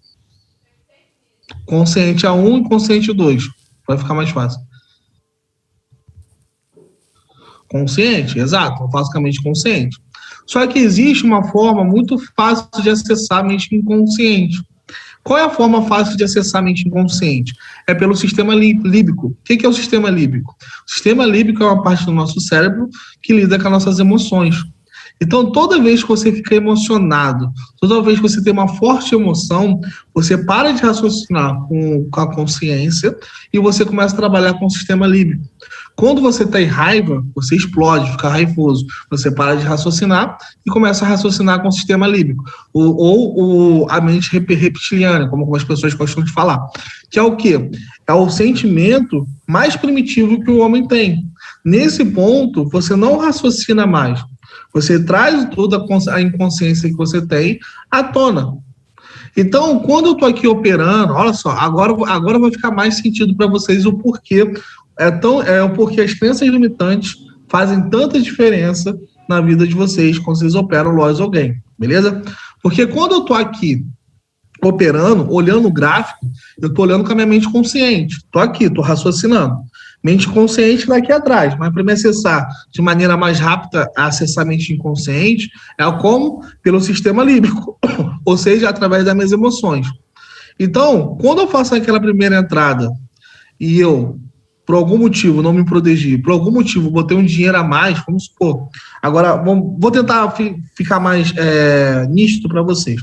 Consciente 1 e consciente 2. Vai ficar mais fácil. Consciente, exato, eu faço com a mente consciente. Só que existe uma forma muito fácil de acessar a mente inconsciente. Qual é a forma fácil de acessar a mente inconsciente? É pelo sistema líbico. O que é o sistema líbico? O sistema líbico é uma parte do nosso cérebro que lida com as nossas emoções. Então, toda vez que você fica emocionado, toda vez que você tem uma forte emoção, você para de raciocinar com a consciência e você começa a trabalhar com o sistema líbico. Quando você está em raiva, você explode, fica raivoso. Você para de raciocinar e começa a raciocinar com o sistema líbico. Ou a mente reptiliana, como as pessoas gostam de falar. Que é o quê? É o sentimento mais primitivo que o homem tem. Nesse ponto, você não raciocina mais. Você traz toda a inconsciência que você tem à tona. Então, quando eu estou aqui operando, olha só, agora vai ficar mais sentido para vocês o porquê. O porquê as crenças limitantes fazem tanta diferença na vida de vocês quando vocês operam Lois ou Gain, beleza? Porque quando eu estou aqui operando, olhando o gráfico, eu estou olhando com a minha mente consciente. Estou aqui, estou raciocinando. Mente consciente daqui atrás, mas para me acessar de maneira mais rápida, acessar a mente inconsciente, é como? Pelo sistema límbico, ou seja, através das minhas emoções. Então, quando eu faço aquela primeira entrada e eu, por algum motivo, não me protegi, por algum motivo, botei um dinheiro a mais, vamos supor. Agora, vou tentar ficar mais nítido para vocês.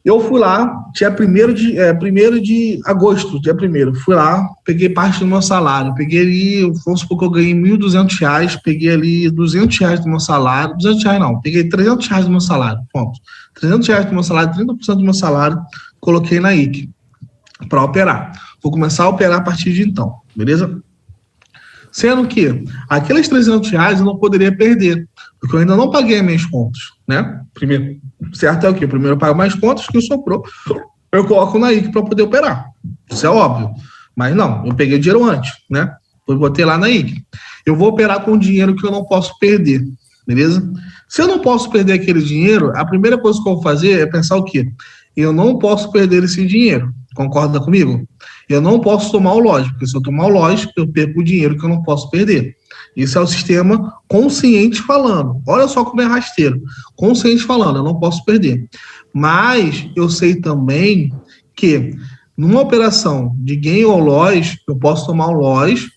Eu fui lá, dia 1º de agosto, dia 1º, fui lá, peguei parte do meu salário, peguei ali, vamos supor que eu ganhei R$1.200, peguei ali R$200 do meu salário, R$200 não, peguei R$300 do meu salário, ponto. R$300 do meu salário, 30% do meu salário, coloquei na IC para operar. Vou começar a operar a partir de então, beleza? Sendo que aqueles R$300 eu não poderia perder, porque eu ainda não paguei as minhas contas, né? Primeiro, certo é o quê? Primeiro eu pago mais contas, que sobrou, eu coloco na IC para poder operar. Isso é óbvio. Mas não, eu peguei o dinheiro antes, né? Eu botei lá na IC. Eu vou operar com dinheiro que eu não posso perder, beleza? Se eu não posso perder aquele dinheiro, a primeira coisa que eu vou fazer é pensar o quê? Eu não posso perder esse dinheiro. Concorda comigo? Eu não posso tomar o lógico, porque se eu tomar o lógico, eu perco o dinheiro que eu não posso perder. Isso é o sistema consciente falando. Olha só como é rasteiro. Consciente falando, eu não posso perder. Mas eu sei também que numa operação de gain ou loss, eu posso tomar o loss,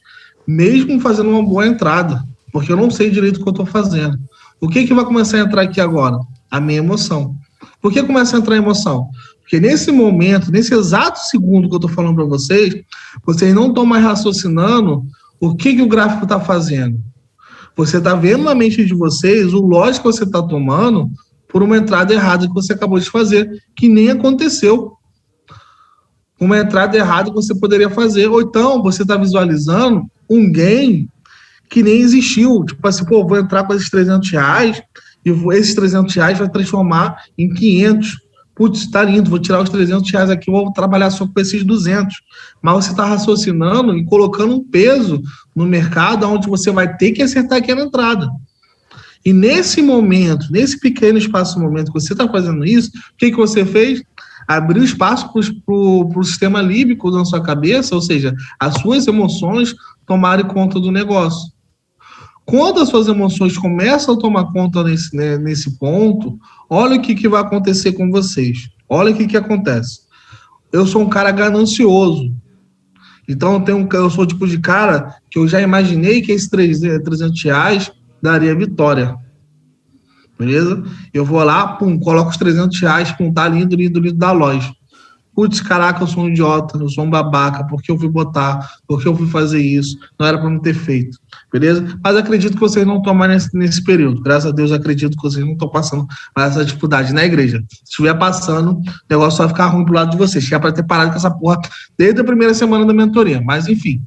mesmo fazendo uma boa entrada, porque eu não sei direito o que eu estou fazendo. O que vai começar a entrar aqui agora? A minha emoção. Por que começa a entrar a emoção? Porque nesse momento, nesse exato segundo que eu estou falando para vocês, vocês não estão mais raciocinando o que o gráfico está fazendo. Você está vendo na mente de vocês o loss que você está tomando por uma entrada errada que você acabou de fazer, que nem aconteceu. Uma entrada errada que você poderia fazer. Ou então, você está visualizando um gain que nem existiu. Tipo assim, pô, vou entrar com esses R$300 e esses R$300 vai transformar em 500. Putz, tá lindo, vou tirar os R$300 aqui, vou trabalhar só com esses 200. Mas você está raciocinando e colocando um peso no mercado onde você vai ter que acertar aquela entrada. E nesse momento, nesse pequeno espaço-momento que você está fazendo isso, o que você fez? Abriu espaço para o sistema límbico na sua cabeça, ou seja, as suas emoções tomarem conta do negócio. Quando as suas emoções começam a tomar conta nesse ponto, olha o que vai acontecer com vocês. Olha o que acontece. Eu sou um cara ganancioso. Então, eu sou o tipo de cara que eu já imaginei que esses R$300 daria vitória. Beleza? Eu vou lá, pum, coloco os R$300, pum, tá lindo, lindo, lindo da loja. Putz, caraca, eu sou um idiota, eu sou um babaca, por que eu fui botar, por que eu fui fazer isso, não era para não ter feito, beleza? Mas acredito que vocês não estão mais nesse período, graças a Deus acredito que vocês não estão passando mais essa dificuldade na igreja. Se estiver passando, o negócio vai ficar ruim pro lado de vocês, que é para ter parado com essa porra desde a primeira semana da mentoria, mas enfim.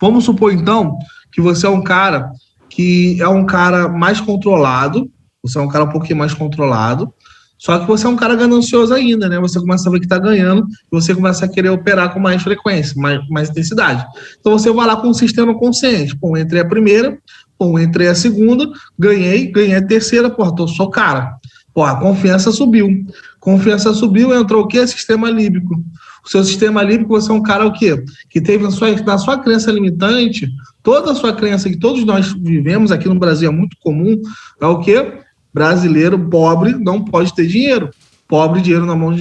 Vamos supor então que você é um cara que é um cara mais controlado, você é um cara um pouquinho mais controlado, só que você é um cara ganancioso ainda, né? Você começa a ver que está ganhando e você começa a querer operar com mais frequência, mais intensidade. Então você vai lá com um sistema consciente. Pô, entrei a primeira, pô, entrei a segunda, ganhei a terceira, porra, sou cara. Pô, a confiança subiu. Confiança subiu, entrou o quê? Sistema límbico. O seu sistema límbico, você é um cara o quê? Que teve na sua crença limitante, toda a sua crença que todos nós vivemos aqui no Brasil, é muito comum, é o quê? Brasileiro pobre não pode ter dinheiro. Pobre, dinheiro na mão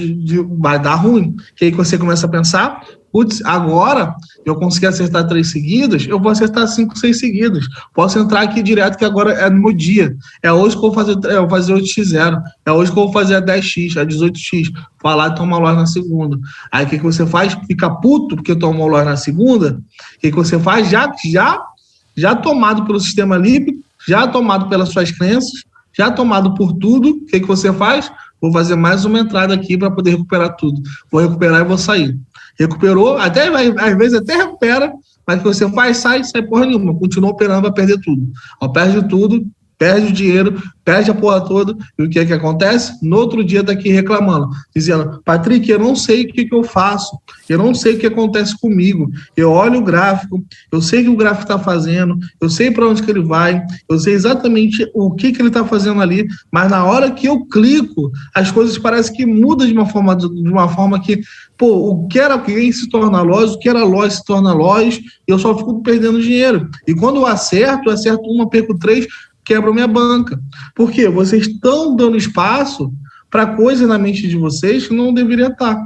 vai dar ruim. Que aí você começa a pensar, putz, agora eu consegui acertar 3 seguidas, eu vou acertar 5, 6 seguidas. Posso entrar aqui direto, que agora é no meu dia. É hoje que eu vou fazer 8x0. É hoje que eu vou fazer a 10x, a 18x. Vai lá e toma loja na segunda. Aí o que você faz? Fica puto porque tomou loja na segunda. O que você faz? Já tomado pelo sistema límbico, já tomado pelas suas crenças, já tomado por tudo, o que você faz? Vou fazer mais uma entrada aqui para poder recuperar tudo. Vou recuperar e vou sair. Recuperou, às vezes até recupera, mas o que você faz? Sai porra nenhuma. Continua operando, vai perder tudo. Ao perde tudo, perde o dinheiro, perde a porra toda, e o que é que acontece? No outro dia tá aqui reclamando, dizendo, Patrick, eu não sei o que eu faço, eu não sei o que acontece comigo, eu olho o gráfico, eu sei o que o gráfico está fazendo, eu sei para onde que ele vai, eu sei exatamente o que ele está fazendo ali, mas na hora que eu clico, as coisas parecem que mudam de uma forma que, pô, o que era quem se torna loja, o que era loja se torna loja, e eu só fico perdendo dinheiro. E quando eu acerto uma, perco 3, quebra minha banca. Por quê? Vocês estão dando espaço para coisas na mente de vocês que não deveriam estar.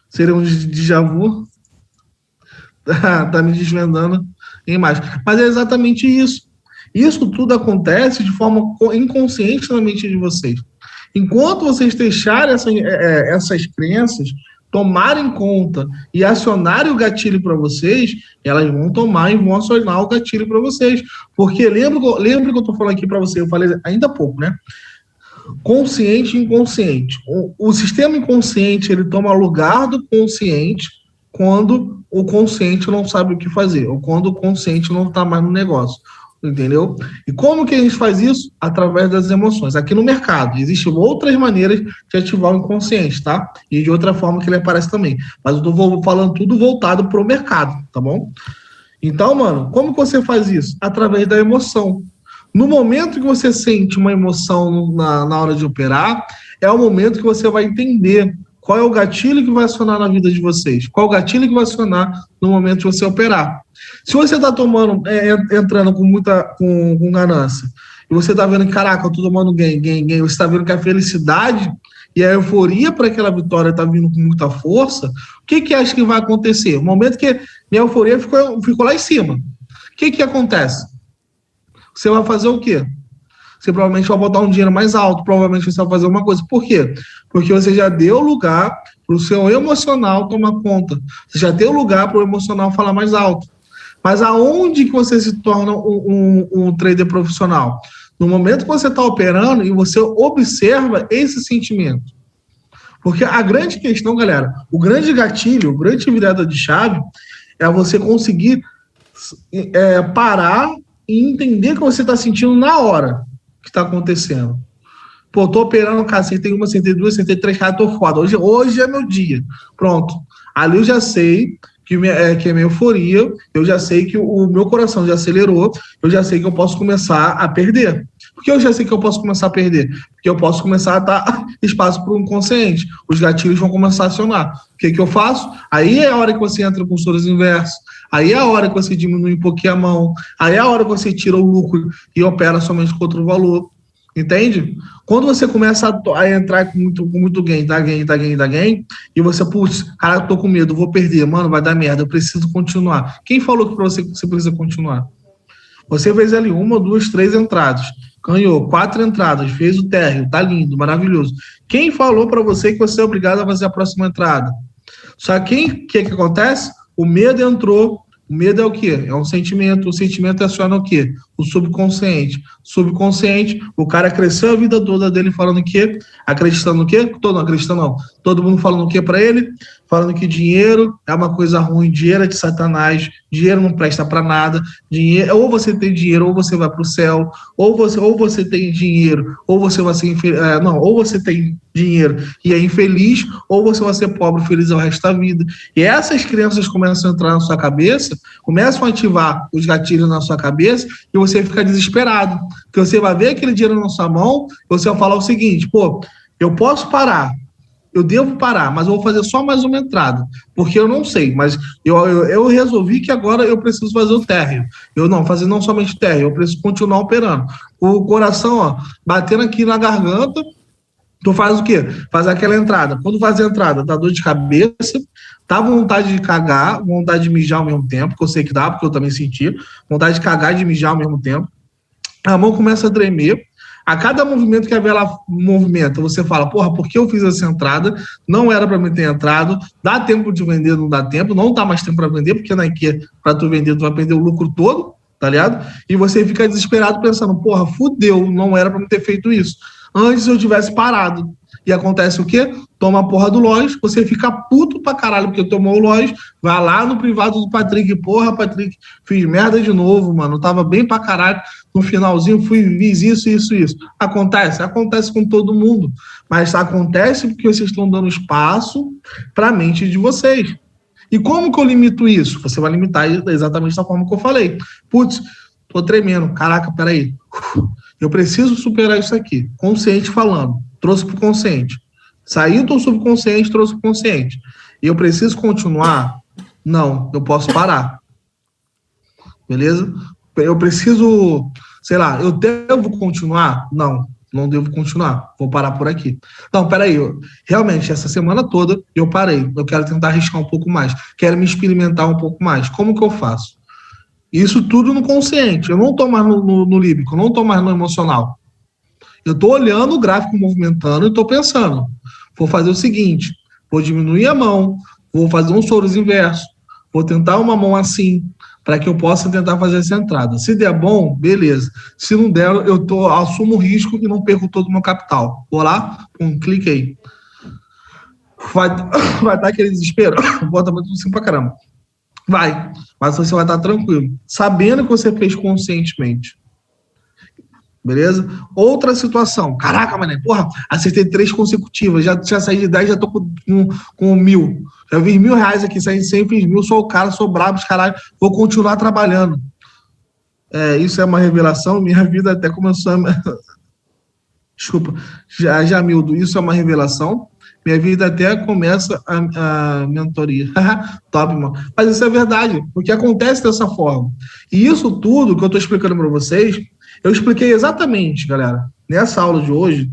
Seria um déjà vu? Tá me desvendando em mais. Mas é exatamente isso. Isso tudo acontece de forma inconsciente na mente de vocês. Enquanto vocês deixarem essas crenças tomarem conta e acionarem o gatilho para vocês, elas vão tomar e vão acionar o gatilho para vocês. Porque lembra que eu estou falando aqui para você, eu falei ainda há pouco, né? Consciente e inconsciente. O sistema inconsciente, ele toma lugar do consciente quando o consciente não sabe o que fazer, ou quando o consciente não está mais no negócio. Entendeu? E como que a gente faz isso? Através das emoções. Aqui no mercado, existem outras maneiras de ativar o inconsciente, tá? E de outra forma que ele aparece também. Mas eu tô falando tudo voltado pro mercado, tá bom? Então, mano, como que você faz isso? Através da emoção. No momento que você sente uma emoção na hora de operar, é o momento que você vai entender qual é o gatilho que vai acionar na vida de vocês. Qual é o gatilho que vai acionar no momento de você operar. Se você está entrando com ganância, e você está vendo que, caraca, eu estou tomando gain, você está vendo que a felicidade e a euforia para aquela vitória está vindo com muita força, o que acha que vai acontecer? No momento que minha euforia ficou lá em cima, o que acontece? Você vai fazer o quê? Você provavelmente vai botar um dinheiro mais alto, provavelmente você vai fazer uma coisa. Por quê? Porque você já deu lugar para o seu emocional tomar conta. Você já deu lugar para o emocional falar mais alto. Mas aonde que você se torna um trader profissional? No momento que você está operando e você observa esse sentimento. Porque a grande questão, galera, o grande gatilho, a grande virada de chave é você conseguir parar e entender o que você está sentindo na hora que está acontecendo. Pô, tô operando, cara, sentei uma, sentei duas, sentei três, cara, tô foda. Hoje é meu dia. Pronto. Ali eu já sei que é minha euforia, eu já sei que o meu coração já acelerou, eu já sei que eu posso começar a perder. Por que eu já sei que eu posso começar a perder? Porque eu posso começar a dar espaço para o inconsciente. Os gatilhos vão começar a acionar. O que eu faço? Aí é a hora que você entra com os touros inversos, aí é a hora que você diminui um pouquinho a mão, aí é a hora que você tira o lucro e opera somente com outro valor. Entende? Quando você começa a entrar com muito gain, dá gain, e você, putz, cara, eu tô com medo, vou perder, mano, vai dar merda, eu preciso continuar. Quem falou que pra você precisa continuar? Você fez ali 1, 2, 3 entradas, ganhou 4 entradas, fez o térreo, tá lindo, maravilhoso. Quem falou pra você que você é obrigado a fazer a próxima entrada? Só que o que acontece? O medo entrou. O medo é o quê? É um sentimento. O sentimento aciona o quê? O subconsciente. Subconsciente, o cara cresceu a vida toda dele falando o quê? Acreditando no quê? Todo não acreditando, não. Todo mundo falando o quê para ele? Falando que dinheiro é uma coisa ruim, dinheiro é de Satanás, dinheiro não presta para nada. Dinheiro, ou você tem dinheiro, ou você vai para o céu, ou você tem dinheiro, ou você vai ser ou você tem dinheiro e é infeliz, ou você vai ser pobre e feliz ao resto da vida. E essas crianças começam a entrar na sua cabeça, começam a ativar os gatilhos na sua cabeça e você fica desesperado. Porque você vai ver aquele dinheiro na sua mão e você vai falar o seguinte, pô, eu posso parar, eu devo parar, mas eu vou fazer só mais uma entrada, porque eu não sei, mas eu resolvi que agora eu preciso fazer o térreo. Fazer não somente o térreo, eu preciso continuar operando. O coração, ó, batendo aqui na garganta, tu faz o quê? Faz aquela entrada. Quando faz a entrada, dá dor de cabeça, dá vontade de cagar, vontade de mijar ao mesmo tempo, que eu sei que dá, porque eu também senti, vontade de cagar e de mijar ao mesmo tempo. A mão começa a tremer. A cada movimento que a vela movimenta, você fala, porra, por que eu fiz essa entrada? Não era para mim ter entrado. Dá tempo de vender, não dá tempo. Não dá mais tempo para vender, porque na IKEA, para tu vender, tu vai perder o lucro todo, tá ligado? E você fica desesperado pensando, porra, fudeu, não era para mim ter feito isso. antes eu tivesse parado. E acontece o quê? Toma a porra do Lois, você fica puto pra caralho porque tomou o Lois, vai lá no privado do Patrick, porra, Patrick, fiz merda de novo, mano, tava bem pra caralho, no finalzinho fiz isso. Acontece com todo mundo, mas acontece porque vocês estão dando espaço pra mente de vocês. E como que eu limito isso? Você vai limitar exatamente da forma que eu falei. Putz, tô tremendo, caraca, peraí, eu preciso superar isso aqui, consciente falando. Trouxe para o consciente. Saiu do subconsciente, trouxe para o consciente. E eu preciso continuar? Não, eu posso parar. Beleza? Eu preciso, sei lá, eu devo continuar? Não devo continuar. Vou parar por aqui. Não, peraí. Realmente, essa semana toda eu parei. Eu quero tentar arriscar um pouco mais. Quero me experimentar um pouco mais. Como que eu faço? Isso tudo no consciente. Eu não estou mais no líbico, eu não estou mais no emocional. Eu estou olhando o gráfico movimentando e estou pensando, vou fazer o seguinte, vou diminuir a mão, vou fazer um Soros inverso, vou tentar uma mão assim, para que eu possa tentar fazer essa entrada. Se der bom, beleza. Se não der, eu assumo o risco e não perco todo o meu capital. Vou lá, cliquei. Vai dar aquele desespero, bota muito assim pra caramba. Vai, mas você vai estar tranquilo, sabendo que você fez conscientemente. Beleza? Outra situação. Caraca, mané, porra, acertei 3 consecutivas, já saí de 10, já tô com 1.000. Já vi R$1.000 aqui, saí de 100, fiz 1.000, sou o cara, sou brabo, caralho, vou continuar trabalhando. Isso é uma revelação, minha vida até começou a... Desculpa, Jamildo, isso é uma revelação, minha vida até começa a mentoria. Top, mano. Mas isso é verdade, porque acontece dessa forma. E isso tudo que eu tô explicando para vocês, eu expliquei exatamente, galera, nessa aula de hoje,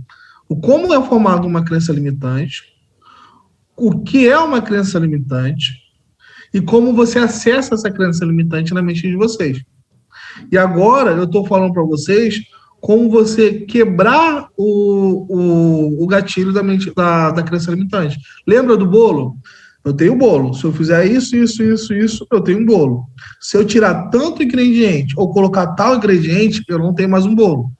como é formado uma crença limitante, o que é uma crença limitante e como você acessa essa crença limitante na mente de vocês. E agora eu estou falando para vocês como você quebrar o gatilho da crença limitante. Lembra do bolo? Eu tenho bolo. Se eu fizer isso, eu tenho um bolo. Se eu tirar tanto ingrediente ou colocar tal ingrediente, eu não tenho mais um bolo.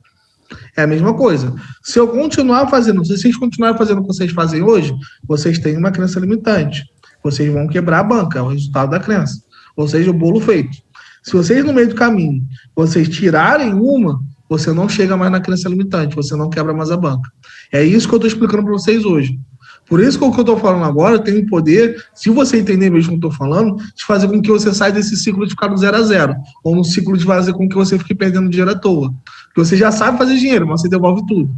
É a mesma coisa. Se eu continuar fazendo, se vocês continuarem fazendo o que vocês fazem hoje, vocês têm uma crença limitante. Vocês vão quebrar a banca, é o resultado da crença. Ou seja, o bolo feito. Se vocês, no meio do caminho, vocês tirarem uma, você não chega mais na crença limitante, você não quebra mais a banca. É isso que eu estou explicando para vocês hoje. Por isso que o que eu estou falando agora tem o poder, se você entender mesmo o que eu estou falando, de fazer com que você saia desse ciclo de ficar no 0 a 0, ou no ciclo de fazer com que você fique perdendo dinheiro à toa. Porque você já sabe fazer dinheiro, mas você devolve tudo.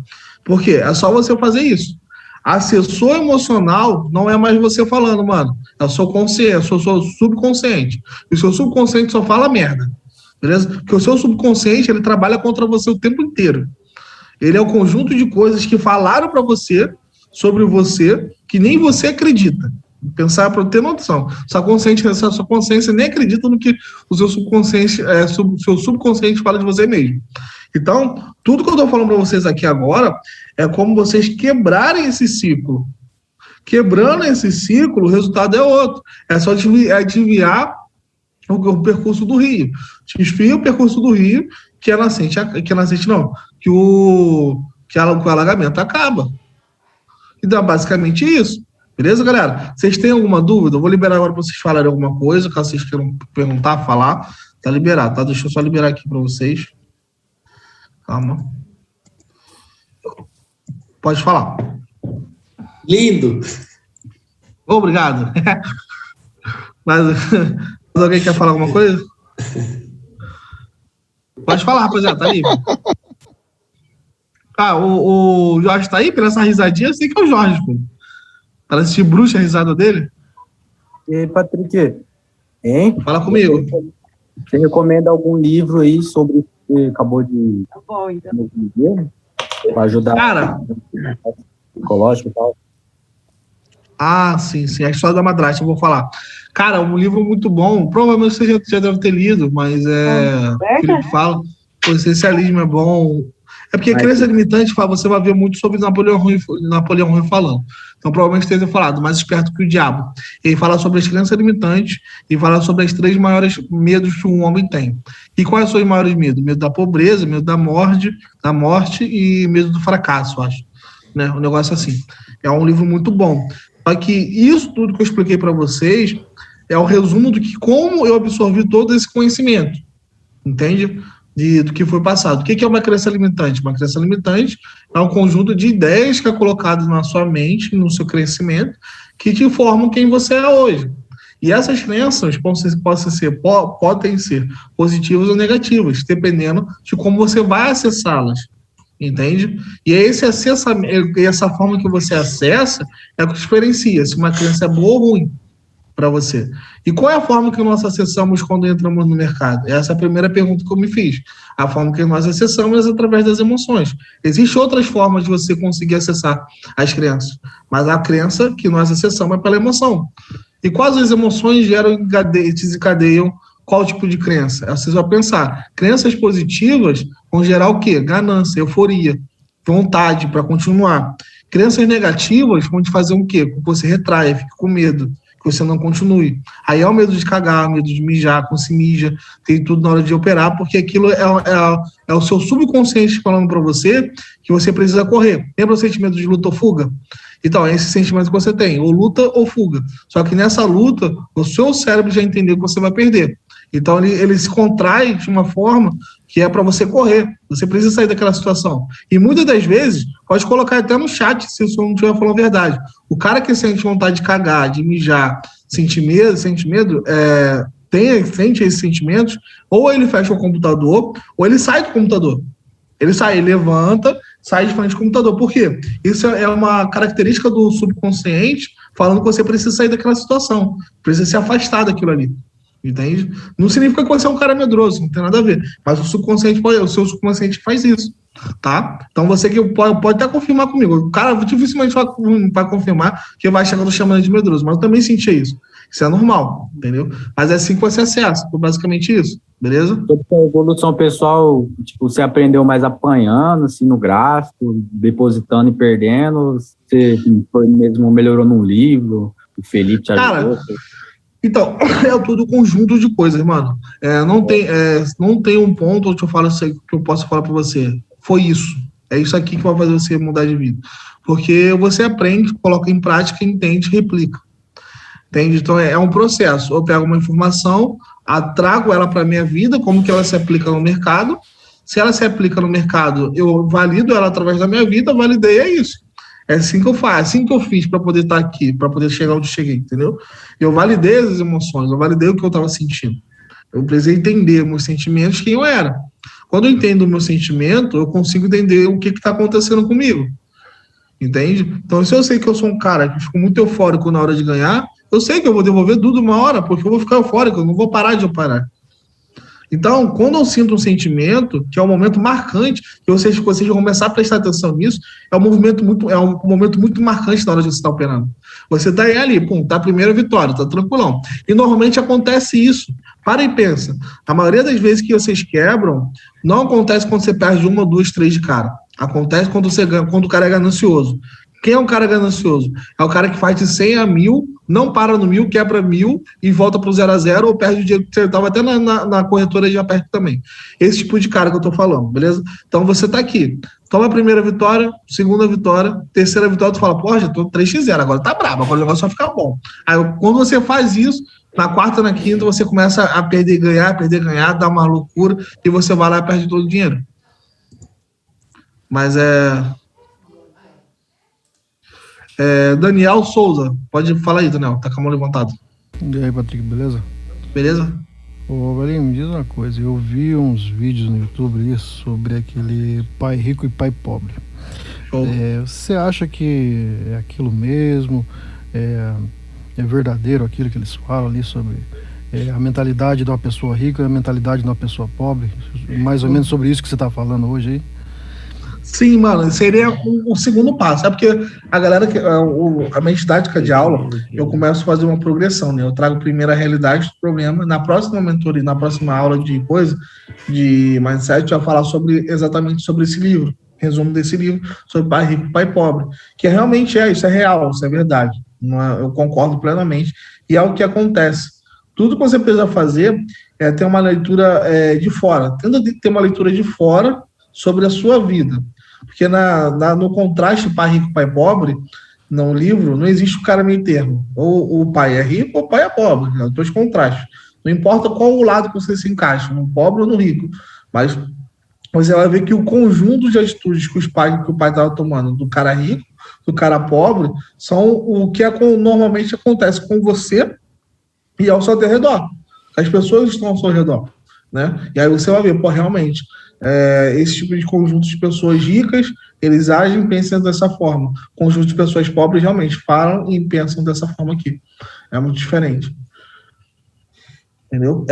Por quê? É só você fazer isso. Assessor emocional não é mais você falando, mano. É o seu consciente, é o seu subconsciente. E o seu subconsciente só fala merda. Beleza? Porque o seu subconsciente, ele trabalha contra você o tempo inteiro. Ele é o conjunto de coisas que falaram para você, sobre você, que nem você acredita. Pensar para ter noção. Sua consciência nem acredita no que o seu subconsciente fala de você mesmo. Então, tudo que eu estou falando para vocês aqui agora é como vocês quebrarem esse ciclo. Quebrando esse ciclo, o resultado é outro. É só desviar o percurso do rio. Desvia o percurso do rio, que o alagamento acaba. Então, basicamente isso. Beleza, galera? Vocês têm alguma dúvida? Eu vou liberar agora para vocês falarem alguma coisa, caso vocês queiram perguntar, falar. Tá liberado, tá? Deixa eu só liberar aqui para vocês. Calma. Pode falar. Lindo. Obrigado. Mas alguém quer falar alguma coisa? Pode falar, rapaziada, tá aí. O Jorge tá aí? Pela essa risadinha, eu sei que é o Jorge, pô. Parece de bruxa a risada dele. E aí, Patrick? Hein? Fala comigo. Você recomenda algum livro aí sobre o que acabou de... Tá bom, então. Para ajudar... Cara... Psicológico e tal. Sim. A história da madrasta, eu vou falar. Cara, um livro muito bom. Provavelmente você já deve ter lido, mas o Felipe fala. O essencialismo é bom. É porque crença limitante, você vai ver muito sobre Napoleão Hill falando. Então, provavelmente tenha falado Mais Esperto que o Diabo. Ele fala sobre as crenças limitantes e fala sobre as 3 maiores medos que um homem tem. E quais são os maiores medos? Medo da pobreza, medo da morte e medo do fracasso, eu acho. Né? Um negócio assim. É um livro muito bom. Só que isso tudo que eu expliquei para vocês é o resumo do que como eu absorvi todo esse conhecimento. Entende? Do que foi passado. O que é uma crença limitante? Uma crença limitante é um conjunto de ideias que é colocado na sua mente, no seu crescimento, que te formam quem você é hoje. E essas crenças podem ser positivas ou negativas, dependendo de como você vai acessá-las. Entende? E essa forma que você acessa é o que diferencia se uma crença é boa ou ruim para você. E qual é a forma que nós acessamos quando entramos no mercado? Essa é a primeira pergunta que eu me fiz. A forma que nós acessamos é através das emoções. Existem outras formas de você conseguir acessar as crenças, mas a crença que nós acessamos é pela emoção. E quais as emoções desencadeiam qual tipo de crença? Você vai pensar, crenças positivas vão gerar o quê? Ganância, euforia, vontade para continuar. Crenças negativas vão te fazer o quê? Que você retraia, fique com medo, que você não continue. Aí é o medo de cagar, medo de mijar, quando se mija, tem tudo na hora de operar, porque aquilo é o seu subconsciente falando para você que você precisa correr. Lembra o sentimento de luta ou fuga? Então, é esse sentimento que você tem, ou luta ou fuga. Só que nessa luta, o seu cérebro já entendeu que você vai perder. Então, ele se contrai de uma forma que é para você correr. Você precisa sair daquela situação. E muitas das vezes, pode colocar até no chat, se o senhor não estiver falando a verdade. O cara que sente vontade de cagar, de mijar, sente medo, sente esses sentimentos, ou ele fecha o computador, ou ele sai do computador. Ele levanta, sai de frente do computador. Por quê? Isso é uma característica do subconsciente falando que você precisa sair daquela situação, precisa se afastar daquilo ali. Entende? Não significa que você é um cara medroso, não tem nada a ver. Mas o seu subconsciente faz isso, tá? Então você que pode até confirmar comigo. O cara dificilmente vai confirmar que vai chegar no chamando de medroso, mas eu também senti isso. Isso é normal, entendeu? Mas é assim que você acessa, basicamente isso, beleza? Sobre a evolução pessoal, tipo, você aprendeu mais apanhando, assim, no gráfico, depositando e perdendo, você foi mesmo, melhorou num livro, o Felipe te ajudou? Então, é tudo conjunto de coisas, mano. Não tem um ponto que eu posso falar para você. Foi isso. É isso aqui que vai fazer você mudar de vida. Porque você aprende, coloca em prática, entende, replica. Entende? Então, é um processo. Eu pego uma informação, trago ela para a minha vida, como que ela se aplica no mercado. Se ela se aplica no mercado, eu valido ela através da minha vida, validei, é isso. É assim que eu faço, assim que eu fiz para poder estar aqui, para poder chegar onde cheguei, entendeu? Eu validei as emoções, eu validei o que eu estava sentindo. Eu precisei entender meus sentimentos, quem eu era. Quando eu entendo o meu sentimento, eu consigo entender o que está acontecendo comigo. Entende? Então, se eu sei que eu sou um cara que fico muito eufórico na hora de ganhar, eu sei que eu vou devolver tudo uma hora, porque eu vou ficar eufórico, eu não vou parar de operar. Então, quando eu sinto um sentimento, que é um momento marcante, que vocês vão começar a prestar atenção nisso, é um momento muito marcante na hora de você estar operando. Você está ali, tá a primeira vitória, tá tranquilão. E normalmente acontece isso. Para e pensa. A maioria das vezes que vocês quebram, não acontece quando você perde 1, 2, 3 de cara. Acontece quando o cara é ganancioso. Quem é um cara ganancioso? É o cara que faz de 100 a 1000, não para no 1000, quebra 1000 e volta para o 0 a 0 ou perde o dinheiro que você estava até na corretora já perto também. Esse tipo de cara que eu estou falando, beleza? Então você está aqui. Toma a primeira vitória, segunda vitória, terceira vitória, tu fala, pô, já estou 3x0, agora tá brabo, agora o negócio vai ficar bom. Aí quando você faz isso, na quarta, na quinta, você começa a perder, ganhar, dá uma loucura e você vai lá e perde todo o dinheiro. Mas Daniel Souza, pode falar aí, Daniel, tá com a mão levantada. E aí, Patrick, beleza? Beleza? Ô, Valinho, me diz uma coisa, eu vi uns vídeos no YouTube ali sobre aquele pai rico e pai pobre. Você acha que é aquilo mesmo? É verdadeiro aquilo que eles falam ali sobre a mentalidade de uma pessoa rica e a mentalidade de uma pessoa pobre? Mais ou menos sobre isso que você tá falando hoje aí? Sim, mano, seria o segundo passo. É porque a galera, a minha didática de aula, eu começo a fazer uma progressão, né? Eu trago primeiro a realidade do problema. Na próxima mentoria, na próxima aula de mindset, eu vou falar exatamente sobre esse livro, resumo desse livro sobre pai rico e pai pobre, que realmente isso é real, isso é verdade. Eu concordo plenamente, e é o que acontece. Tudo que você precisa fazer é ter uma leitura de fora. Tenta ter uma leitura de fora sobre a sua vida. Porque no contraste pai rico e pai pobre, no livro, não existe o cara meio termo. Ou o pai é rico ou o pai é pobre. Dois contrastes. Não importa qual o lado que você se encaixa, no pobre ou no rico. Mas você vai ver que o conjunto de atitudes que o pai estava tomando, do cara rico, do cara pobre, são o que normalmente acontece com você e ao seu redor. As pessoas estão ao seu redor, né? E aí você vai ver, realmente, esse tipo de conjunto de pessoas ricas, eles agem e pensam dessa forma. Conjunto de pessoas pobres realmente falam e pensam dessa forma aqui. É muito diferente. Entendeu?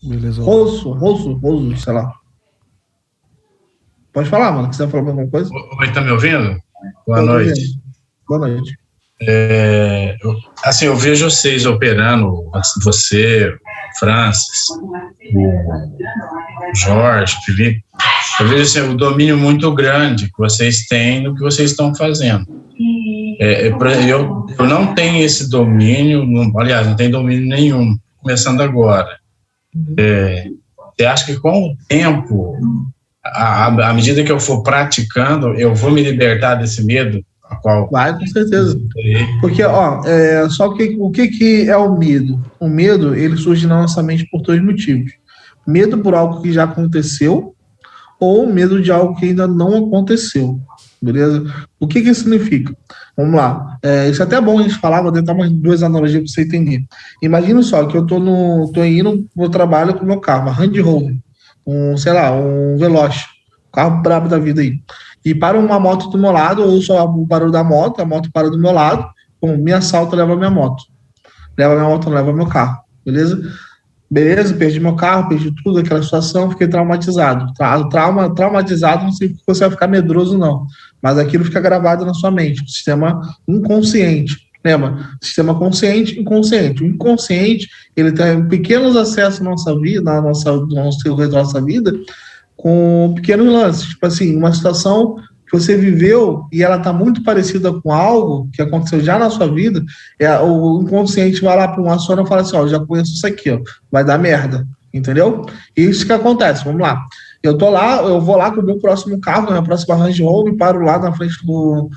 Beleza. Rosso, sei lá. Pode falar, mano, quiser falar alguma coisa? Oi, tá me ouvindo? Boa noite. Boa noite. Eu vejo vocês operando, antes de você, Francis, o Jorge, Felipe, eu vejo o domínio muito grande que vocês têm no que vocês estão fazendo. Eu não tenho esse domínio, aliás, não tenho domínio nenhum, começando agora. Você acha que com o tempo, à medida que eu for praticando, eu vou me libertar desse medo? Vai, com certeza. Porque, só que o que é o medo? O medo, ele surge na nossa mente por dois motivos. Medo por algo que já aconteceu ou medo de algo que ainda não aconteceu. Beleza? O que isso significa? Vamos lá. Isso é até bom a gente falar, vou tentar umas duas analogias para você entender. Imagina só que eu tô indo pro trabalho com o meu carro, uma Land Rover, um Veloce, carro brabo da vida aí. E para uma moto do meu lado, eu ouço o barulho da moto, a moto para do meu lado, me assalta, leva minha moto. Leva minha moto, não leva meu carro. Beleza? Beleza, perdi meu carro, perdi tudo, aquela situação, fiquei traumatizado. Traumatizado não significa que você vai ficar medroso, não. Mas aquilo fica gravado na sua mente, o sistema inconsciente. Lembra? Sistema consciente e inconsciente. O inconsciente, ele tem pequenos acessos na nossa vida, no nossa vida, com pequenos lances. Tipo assim, uma situação que você viveu e ela está muito parecida com algo que aconteceu já na sua vida, o inconsciente vai lá para uma ação e fala assim, já conheço isso aqui, vai dar merda, entendeu? E isso que acontece, vamos lá. Eu vou lá com o meu próximo carro, na próxima Range Rover, paro lá na frente do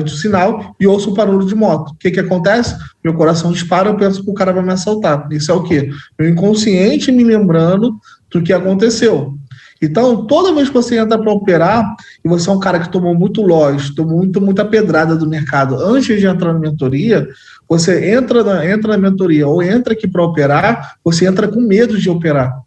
sinal e ouço o barulho de moto. O que acontece? Meu coração dispara, eu penso que o cara vai me assaltar. Isso é o quê? Meu inconsciente me lembrando do que aconteceu. Então, toda vez que você entra para operar, e você é um cara que tomou muito loja, tomou muita pedrada do mercado antes de entrar na mentoria, você entra na mentoria ou entra aqui para operar, você entra com medo de operar.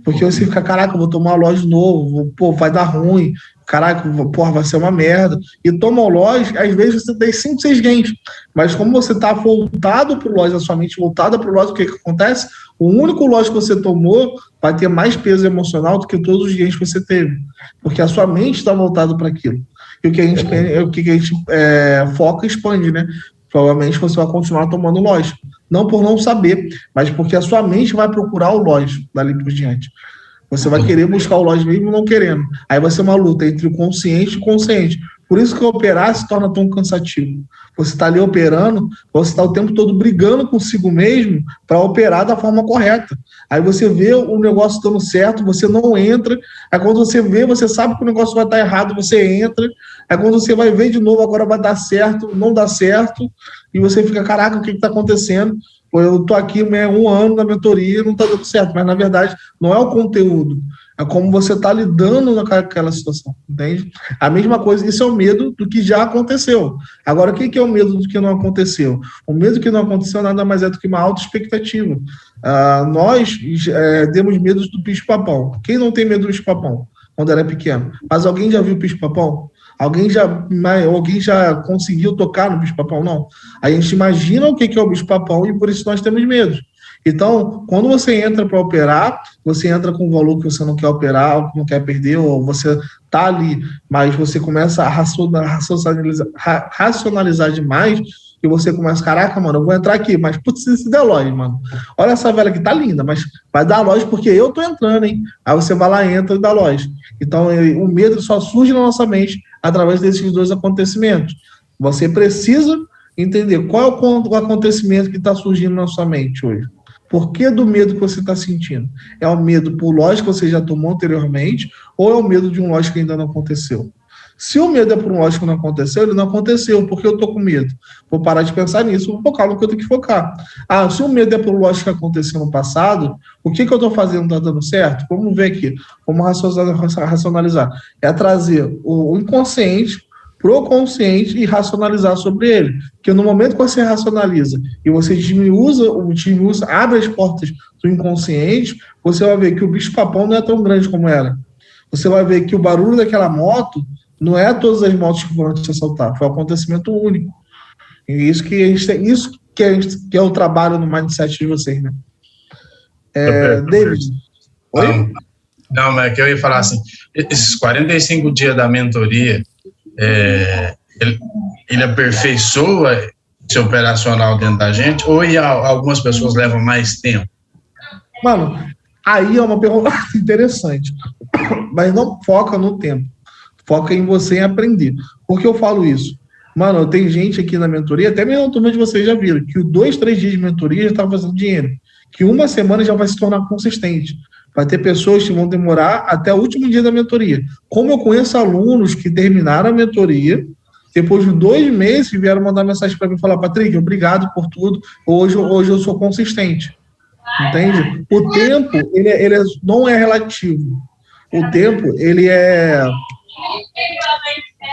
Porque você fica, caraca, eu vou tomar uma loja de novo, vai dar ruim, caraca, vai ser uma merda. E toma o loja, às vezes você tem 5, 6 gains. Mas como você está voltado para o loja, a sua mente voltada para o loja, o que acontece? O único loja que você tomou vai ter mais peso emocional do que todos os gains que você teve. Porque a sua mente está voltada para aquilo. E o que a gente foca e expande, né? Provavelmente você vai continuar tomando loja. Não por não saber, mas porque a sua mente vai procurar o loja dali por diante. Você vai querer buscar o loja mesmo não querendo. Aí vai ser uma luta entre o consciente e o inconsciente. Por isso que operar se torna tão cansativo. Você está ali operando, você está o tempo todo brigando consigo mesmo para operar da forma correta. Aí você vê o negócio dando certo, você não entra. Aí quando você vê, você sabe que o negócio vai estar errado, você entra. Aí quando você vai ver de novo, agora vai dar certo, não dá certo. E você fica, caraca, o que está acontecendo? Pô, eu estou aqui 1 ano na mentoria e não está dando certo. Mas, na verdade, não é o conteúdo. É como você está lidando naquela situação, entende? A mesma coisa, isso é o medo do que já aconteceu. Agora, o que é o medo do que não aconteceu? O medo do que não aconteceu nada mais é do que uma autoexpectativa. Nós temos medo do bicho-papão. Quem não tem medo do bicho-papão quando era pequeno? Mas alguém já viu o bicho-papão? Alguém já conseguiu tocar no bicho-papão? Não. A gente imagina o que é o bicho-papão e por isso nós temos medo. Então, quando você entra para operar, você entra com um valor que você não quer operar, ou que não quer perder, ou você está ali, mas você começa a racionalizar demais, e você começa, caraca, mano, eu vou entrar aqui, mas putz, esse der loja, mano. Olha essa vela aqui, tá linda, mas vai dar loja porque eu tô entrando, hein? Aí você vai lá, entra e dá loja. Então, o medo só surge na nossa mente através desses dois acontecimentos. Você precisa entender qual é o acontecimento que está surgindo na sua mente hoje. Por que do medo que você está sentindo? É o medo por loja que você já tomou anteriormente ou é o medo de um loja que ainda não aconteceu? Se o medo é por um loja que não aconteceu, ele não aconteceu, porque eu estou com medo. Vou parar de pensar nisso, vou focar no que eu tenho que focar. Ah, se o medo é por um loja que aconteceu no passado, o que eu estou fazendo está dando certo? Vamos ver aqui, vamos racionalizar. É trazer o inconsciente pro consciente e racionalizar sobre ele. Porque no momento que você racionaliza e você abre as portas do inconsciente, você vai ver que o bicho-papão não é tão grande como era. Você vai ver que o barulho daquela moto não é todas as motos que foram te assaltar, foi um acontecimento único. E isso que é o trabalho no mindset de vocês, né? David. Oi? Não, mas é que eu ia falar assim, esses 45 dias da mentoria, ele aperfeiçoa esse operacional dentro da gente, ou algumas pessoas levam mais tempo? Mano, aí é uma pergunta interessante, mas não foca no tempo, foca em você em aprender. Por que eu falo isso? Mano, tem gente aqui na mentoria, até mesmo na turma de vocês já viram, que 2, 3 dias de mentoria já está fazendo dinheiro, que uma semana já vai se tornar consistente. Vai ter pessoas que vão demorar até o último dia da mentoria. Como eu conheço alunos que terminaram a mentoria, depois de 2 meses vieram mandar mensagem para mim e falar, Patrick, obrigado por tudo, hoje eu sou consistente. Entende? O tempo, ele não é relativo. O tempo, ele é...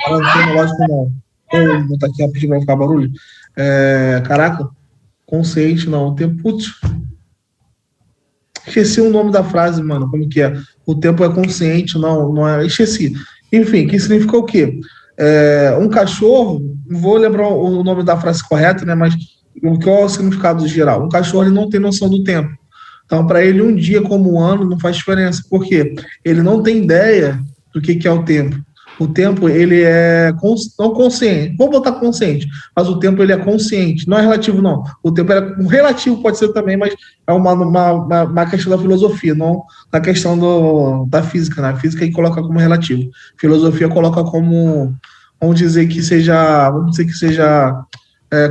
Não tem lógico não. Vou botar aqui rapidinho, vai ficar barulho. Caraca, consciente não. O tempo, putz... Esqueci o nome da frase, mano, como que é? O tempo é consciente, não é... Esqueci. Enfim, que significa o quê? Um cachorro, não vou lembrar o nome da frase correta, né, mas o que é o significado geral? Um cachorro, ele não tem noção do tempo. Então, para ele, um dia como um ano não faz diferença. Por quê? Ele não tem ideia do que é o tempo. O tempo, ele é não consciente. Vou botar consciente, mas o tempo, ele é consciente. Não é relativo, não. O tempo um relativo pode ser também, mas é uma questão da filosofia, não na questão da física. Né? A física ele coloca como relativo. A filosofia coloca como, vamos dizer que seja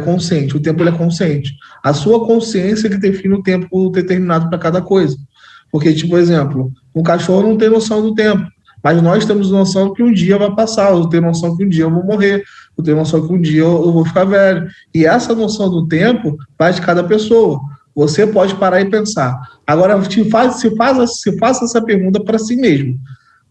consciente. O tempo, ele é consciente. A sua consciência que define o tempo determinado para cada coisa. Porque, tipo, exemplo, um cachorro não tem noção do tempo. Mas nós temos noção que um dia vai passar, eu tenho noção que um dia eu vou morrer, eu tenho noção que um dia eu vou ficar velho. E essa noção do tempo vai de cada pessoa. Você pode parar e pensar. Agora, se faça essa pergunta para si mesmo.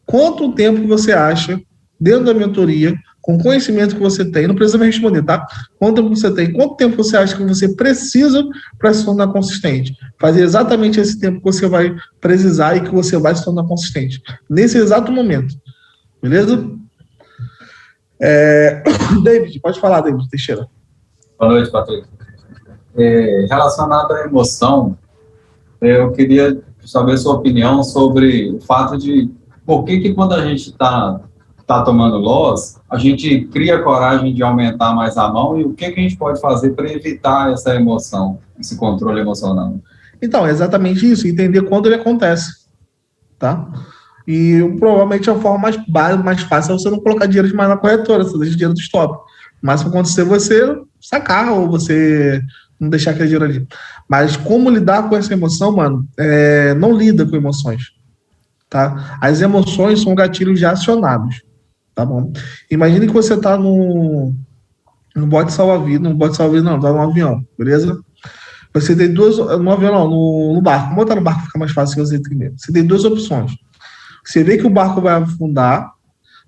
Quanto tempo você acha, dentro da mentoria, com o conhecimento que você tem, não precisa me responder, tá? Quanto tempo você tem? Quanto tempo você acha que você precisa para se tornar consistente? Fazer exatamente esse tempo que você vai precisar e que você vai se tornar consistente. Nesse exato momento. Beleza? David, pode falar, David Teixeira. Boa noite, Patrick. Relacionado à emoção, eu queria saber sua opinião sobre o fato de por que quando a gente está tomando loss, a gente cria coragem de aumentar mais a mão e o que a gente pode fazer para evitar essa emoção, esse controle emocional? Então, é exatamente isso, entender quando ele acontece, tá? E provavelmente a forma mais fácil é você não colocar dinheiro demais na corretora, você deixa o dinheiro do stop. Mas se acontecer, você sacar ou você não deixar aquele dinheiro ali. Mas como lidar com essa emoção, mano? Não lida com emoções, tá? As emoções são gatilhos já acionados. Tá bom? Imagine que você tá no bote salva-vida, tá no avião, beleza? Você tem no avião não, no barco. Vamos botar no barco, fica mais fácil você entender. Você tem 2 opções. Você vê que o barco vai afundar,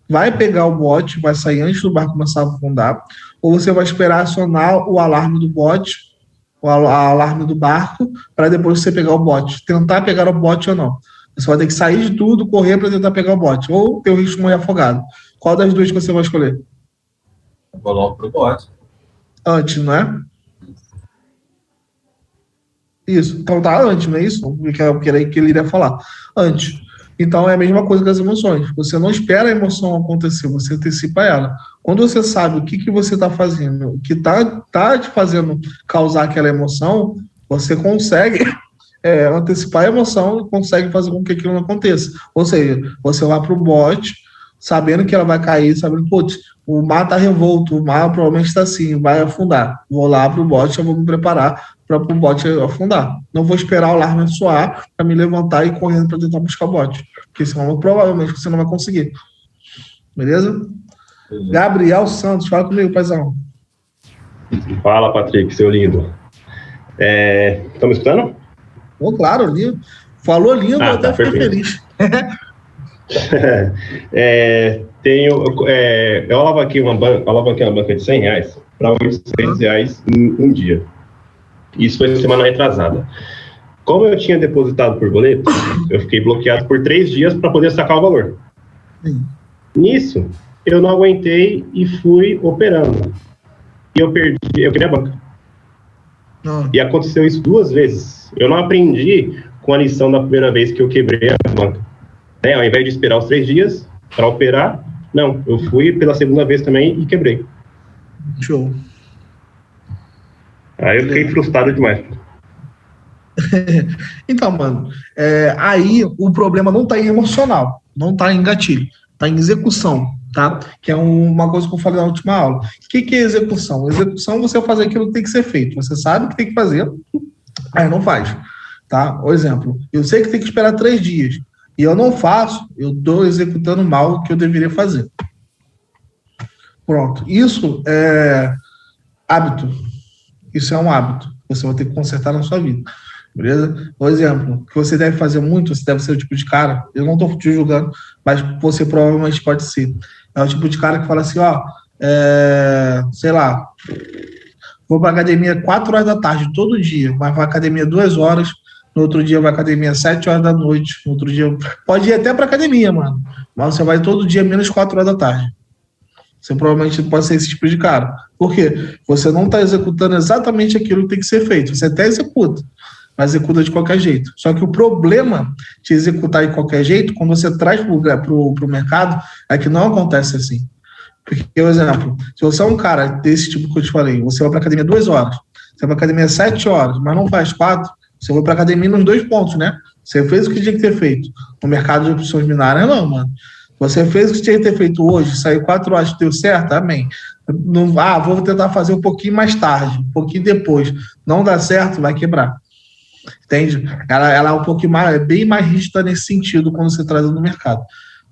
vai pegar o bote, vai sair antes do barco começar a afundar, ou você vai esperar acionar o alarme do bote, o alarme do barco, para depois você pegar o bote. Tentar pegar o bote ou não. Você vai ter que sair de tudo, correr para tentar pegar o bote, ou ter o risco de morrer afogado. Qual das duas que você vai escolher? Eu vou logo pro bote. Antes, não é? Isso. Então tá antes, não é isso? Que ele iria falar. Antes. Então é a mesma coisa com as emoções. Você não espera a emoção acontecer, você antecipa ela. Quando você sabe o que você está fazendo, o que tá te fazendo causar aquela emoção, você consegue antecipar a emoção e consegue fazer com que aquilo não aconteça. Ou seja, você vai para o bote, sabendo que ela vai cair, sabendo, putz, o mar está revolto, o mar provavelmente está assim, vai afundar. Vou lá para o bote, eu vou me preparar para o bote afundar. Não vou esperar o alarme soar para me levantar e ir correndo para tentar buscar o bote, porque senão provavelmente você não vai conseguir. Beleza? Gabriel Santos, fala comigo, paizão. Fala, Patrick, seu lindo. Estão me escutando? Claro, lindo. Falou lindo, eu até fiquei feliz. Eu alavanquei uma banca de R$100 para R$800 em um dia. Isso foi semana retrasada. Como eu tinha depositado por boleto, eu fiquei bloqueado por 3 dias para poder sacar o valor. Sim. Nisso, eu não aguentei e fui operando. E eu quebrei a banca. E aconteceu isso 2 vezes. Eu não aprendi com a lição da primeira vez que eu quebrei a banca. Ao invés de esperar os 3 dias para operar, não, eu fui pela segunda vez também e quebrei. Show. Aí eu fiquei frustrado demais. Então, mano, aí o problema não tá em emocional, não tá em gatilho, tá em execução, tá? Que é uma coisa que eu falei na última aula. O que é execução? Execução é você fazer aquilo que tem que ser feito. Você sabe que tem que fazer, aí não faz, tá? Por exemplo, eu sei que tem que esperar 3 dias, e eu não faço, eu estou executando mal o que eu deveria fazer. Pronto. Isso é hábito. Isso é um hábito. Você vai ter que consertar na sua vida. Beleza? Por exemplo, que você deve fazer muito, você deve ser o tipo de cara, eu não estou te julgando, mas você provavelmente pode ser. É o tipo de cara que fala assim, sei lá, vou para academia 4 horas da tarde todo dia, vai para academia 2 horas, no outro dia vai à academia 7 horas da noite, no outro dia pode ir até para academia, mano, mas você vai todo dia menos 4 horas da tarde. Você provavelmente pode ser esse tipo de cara. Por quê? Você não está executando exatamente aquilo que tem que ser feito. Você até executa, mas executa de qualquer jeito. Só que o problema de executar de qualquer jeito, quando você traz para o mercado, é que não acontece assim. Porque, por exemplo, se você é um cara desse tipo que eu te falei, você vai para a academia 2 horas, você vai para a academia 7 horas, mas não faz 4, você vai para a academia nos 2 pontos, né? Você fez o que tinha que ter feito. No mercado de opções binárias, não, mano. Você fez o que tinha que ter feito hoje, saiu 4 horas, deu certo, amém. Não, vou tentar fazer um pouquinho mais tarde, um pouquinho depois. Não dá certo, vai quebrar. Entende? Ela é um pouquinho mais, é bem mais rígida nesse sentido quando você traz no mercado.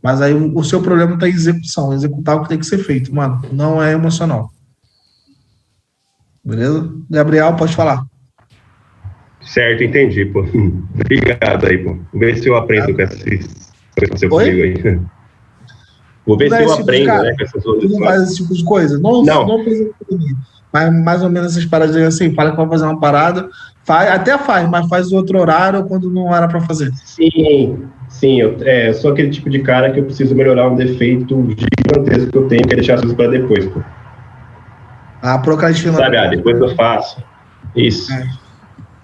Mas aí o seu problema está em execução, executar o que tem que ser feito, mano. Não é emocional. Beleza? Gabriel, pode falar. Certo, entendi, pô. Obrigado aí, pô. Vou ver se eu aprendo com essas coisas comigo aí. Vou ver se eu aprendo, né, com essas outras. Você não faz esse tipo de coisa? Não precisa academia. Mas mais ou menos essas paradinhas assim, fala que vai fazer uma parada, até faz, mas faz outro horário quando não era para fazer. Sim, eu sou aquele tipo de cara que eu preciso melhorar um defeito gigantesco que eu tenho, que é deixar as coisas para depois, pô. Procrastinar. Sabe, depois eu faço. Isso.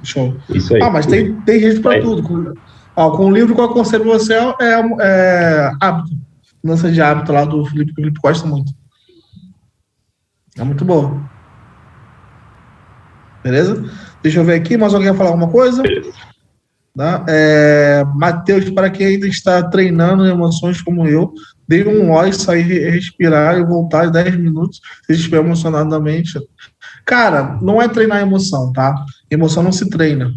Show. Isso aí. Mas tem jeito para tudo. Com o livro que eu aconselho você é hábito. Mudança de hábito lá do Felipe, que o Felipe gosta muito. É muito boa. Beleza? Deixa eu ver aqui, mais alguém quer falar alguma coisa? Tá? Matheus, para quem ainda está treinando emoções como eu, dê um oi, sair, respirar e voltar em 10 minutos, se estiver emocionadamente. Cara, não é treinar emoção, tá? Emoção não se treina.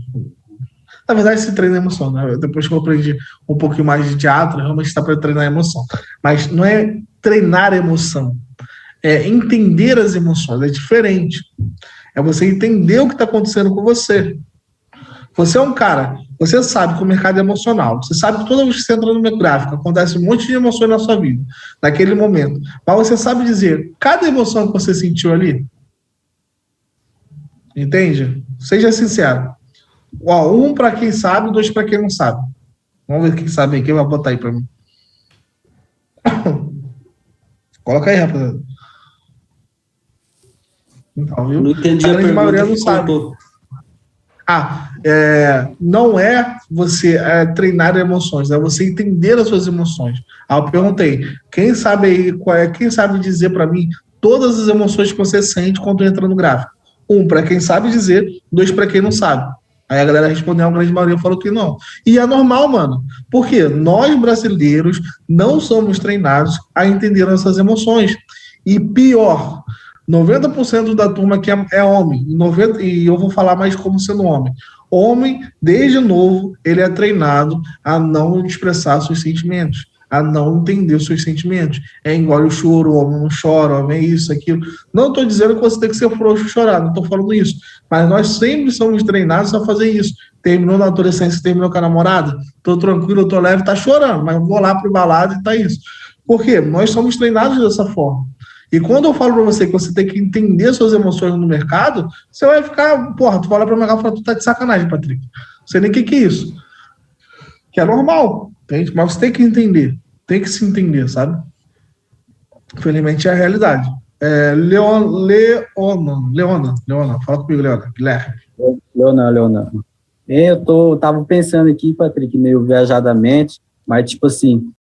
Na verdade, se treina emoção, né? Depois que eu aprendi um pouquinho mais de teatro, realmente está para treinar emoção. Mas não é treinar emoção. É entender as emoções. É diferente. É você entender o que está acontecendo com você. Você é um cara, você sabe que o mercado é emocional. Você sabe que toda vez que você entra no meu gráfico, acontece um monte de emoções na sua vida, naquele momento. Mas você sabe dizer cada emoção que você sentiu ali? Entende? Seja sincero. 1 para quem sabe, 2 para quem não sabe. Vamos ver quem sabe aí. Quem vai botar aí para mim? Coloca aí, rapaziada. Então, viu? Não entendi a grande maioria não sabe. Não é você treinar emoções, é você entender as suas emoções. Eu perguntei, quem sabe dizer para mim todas as emoções que você sente quando entra no gráfico? 1, para quem sabe dizer, 2, para quem não sabe. Aí a galera respondeu, a grande maioria falou que não. E é normal, mano. Porque nós, brasileiros, não somos treinados a entender nossas emoções. E pior, 90% da turma que é homem, e eu vou falar mais como sendo homem. Homem, desde novo, ele é treinado a não expressar seus sentimentos, a não entender os seus sentimentos. Engole o choro, o homem não chora, o homem é isso, aquilo. Não estou dizendo que você tem que ser frouxo e chorar, não estou falando isso. Mas nós sempre somos treinados a fazer isso. Terminou na adolescência, terminou com a namorada, estou tranquilo, estou leve, está chorando, mas vou lá para o balado e está isso. Por quê? Nós somos treinados dessa forma. E quando eu falo para você que você tem que entender suas emoções no mercado, você vai ficar, tu fala para o mercado e fala, tu tá de sacanagem, Patrick. Não sei nem o que é isso. Que é normal. Entende? Mas você tem que entender, tem que se entender, sabe? Infelizmente é a realidade. Leona, fala comigo, Leona. Guilherme. Leona. Eu tava pensando aqui, Patrick, meio viajadamente, mas tipo assim,